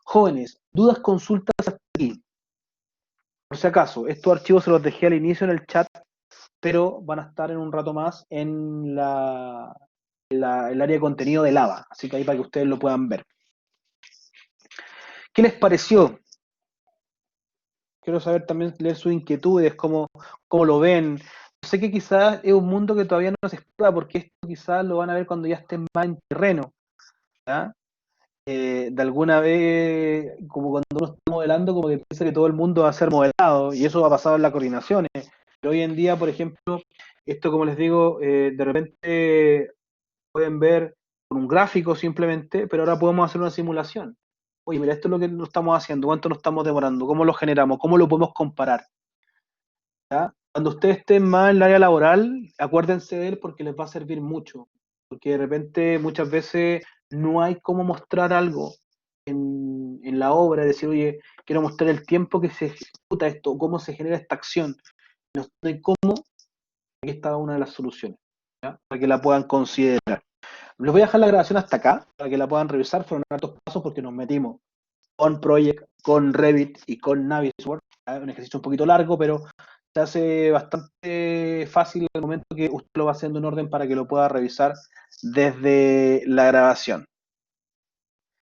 S1: Jóvenes, dudas, consultas hasta aquí. Por si acaso, estos archivos se los dejé al inicio en el chat, pero van a estar en un rato más en el área de contenido de Lava. Así que ahí para que ustedes lo puedan ver. ¿Qué les pareció? Quiero saber también, leer sus inquietudes, cómo lo ven. Sé que quizás es un mundo que todavía no se explora, porque esto quizás lo van a ver cuando ya estén más en terreno, ¿ya? De alguna vez, como cuando uno está modelando, como que piensa que todo el mundo va a ser modelado, y eso va a pasar en las coordinaciones. Pero hoy en día, por ejemplo, esto, como les digo, de repente pueden ver con un gráfico simplemente, pero ahora podemos hacer una simulación. Oye, mira, esto es lo que lo estamos haciendo, cuánto nos estamos demorando, cómo lo generamos, cómo lo podemos comparar. ¿Ya? Cuando ustedes estén más en el área laboral, acuérdense de él porque les va a servir mucho. Porque de repente, muchas veces, no hay cómo mostrar algo en la obra, decir, oye, quiero mostrar el tiempo que se ejecuta esto, cómo se genera esta acción. No sé cómo, aquí está una de las soluciones, ¿ya? Para que la puedan considerar. Les voy a dejar la grabación hasta acá, para que la puedan revisar. Fueron hartos pasos porque nos metimos con Project, con Revit y con Navisworks. Un ejercicio un poquito largo, pero se hace bastante fácil el momento que usted lo va haciendo en orden para que lo pueda revisar desde la grabación.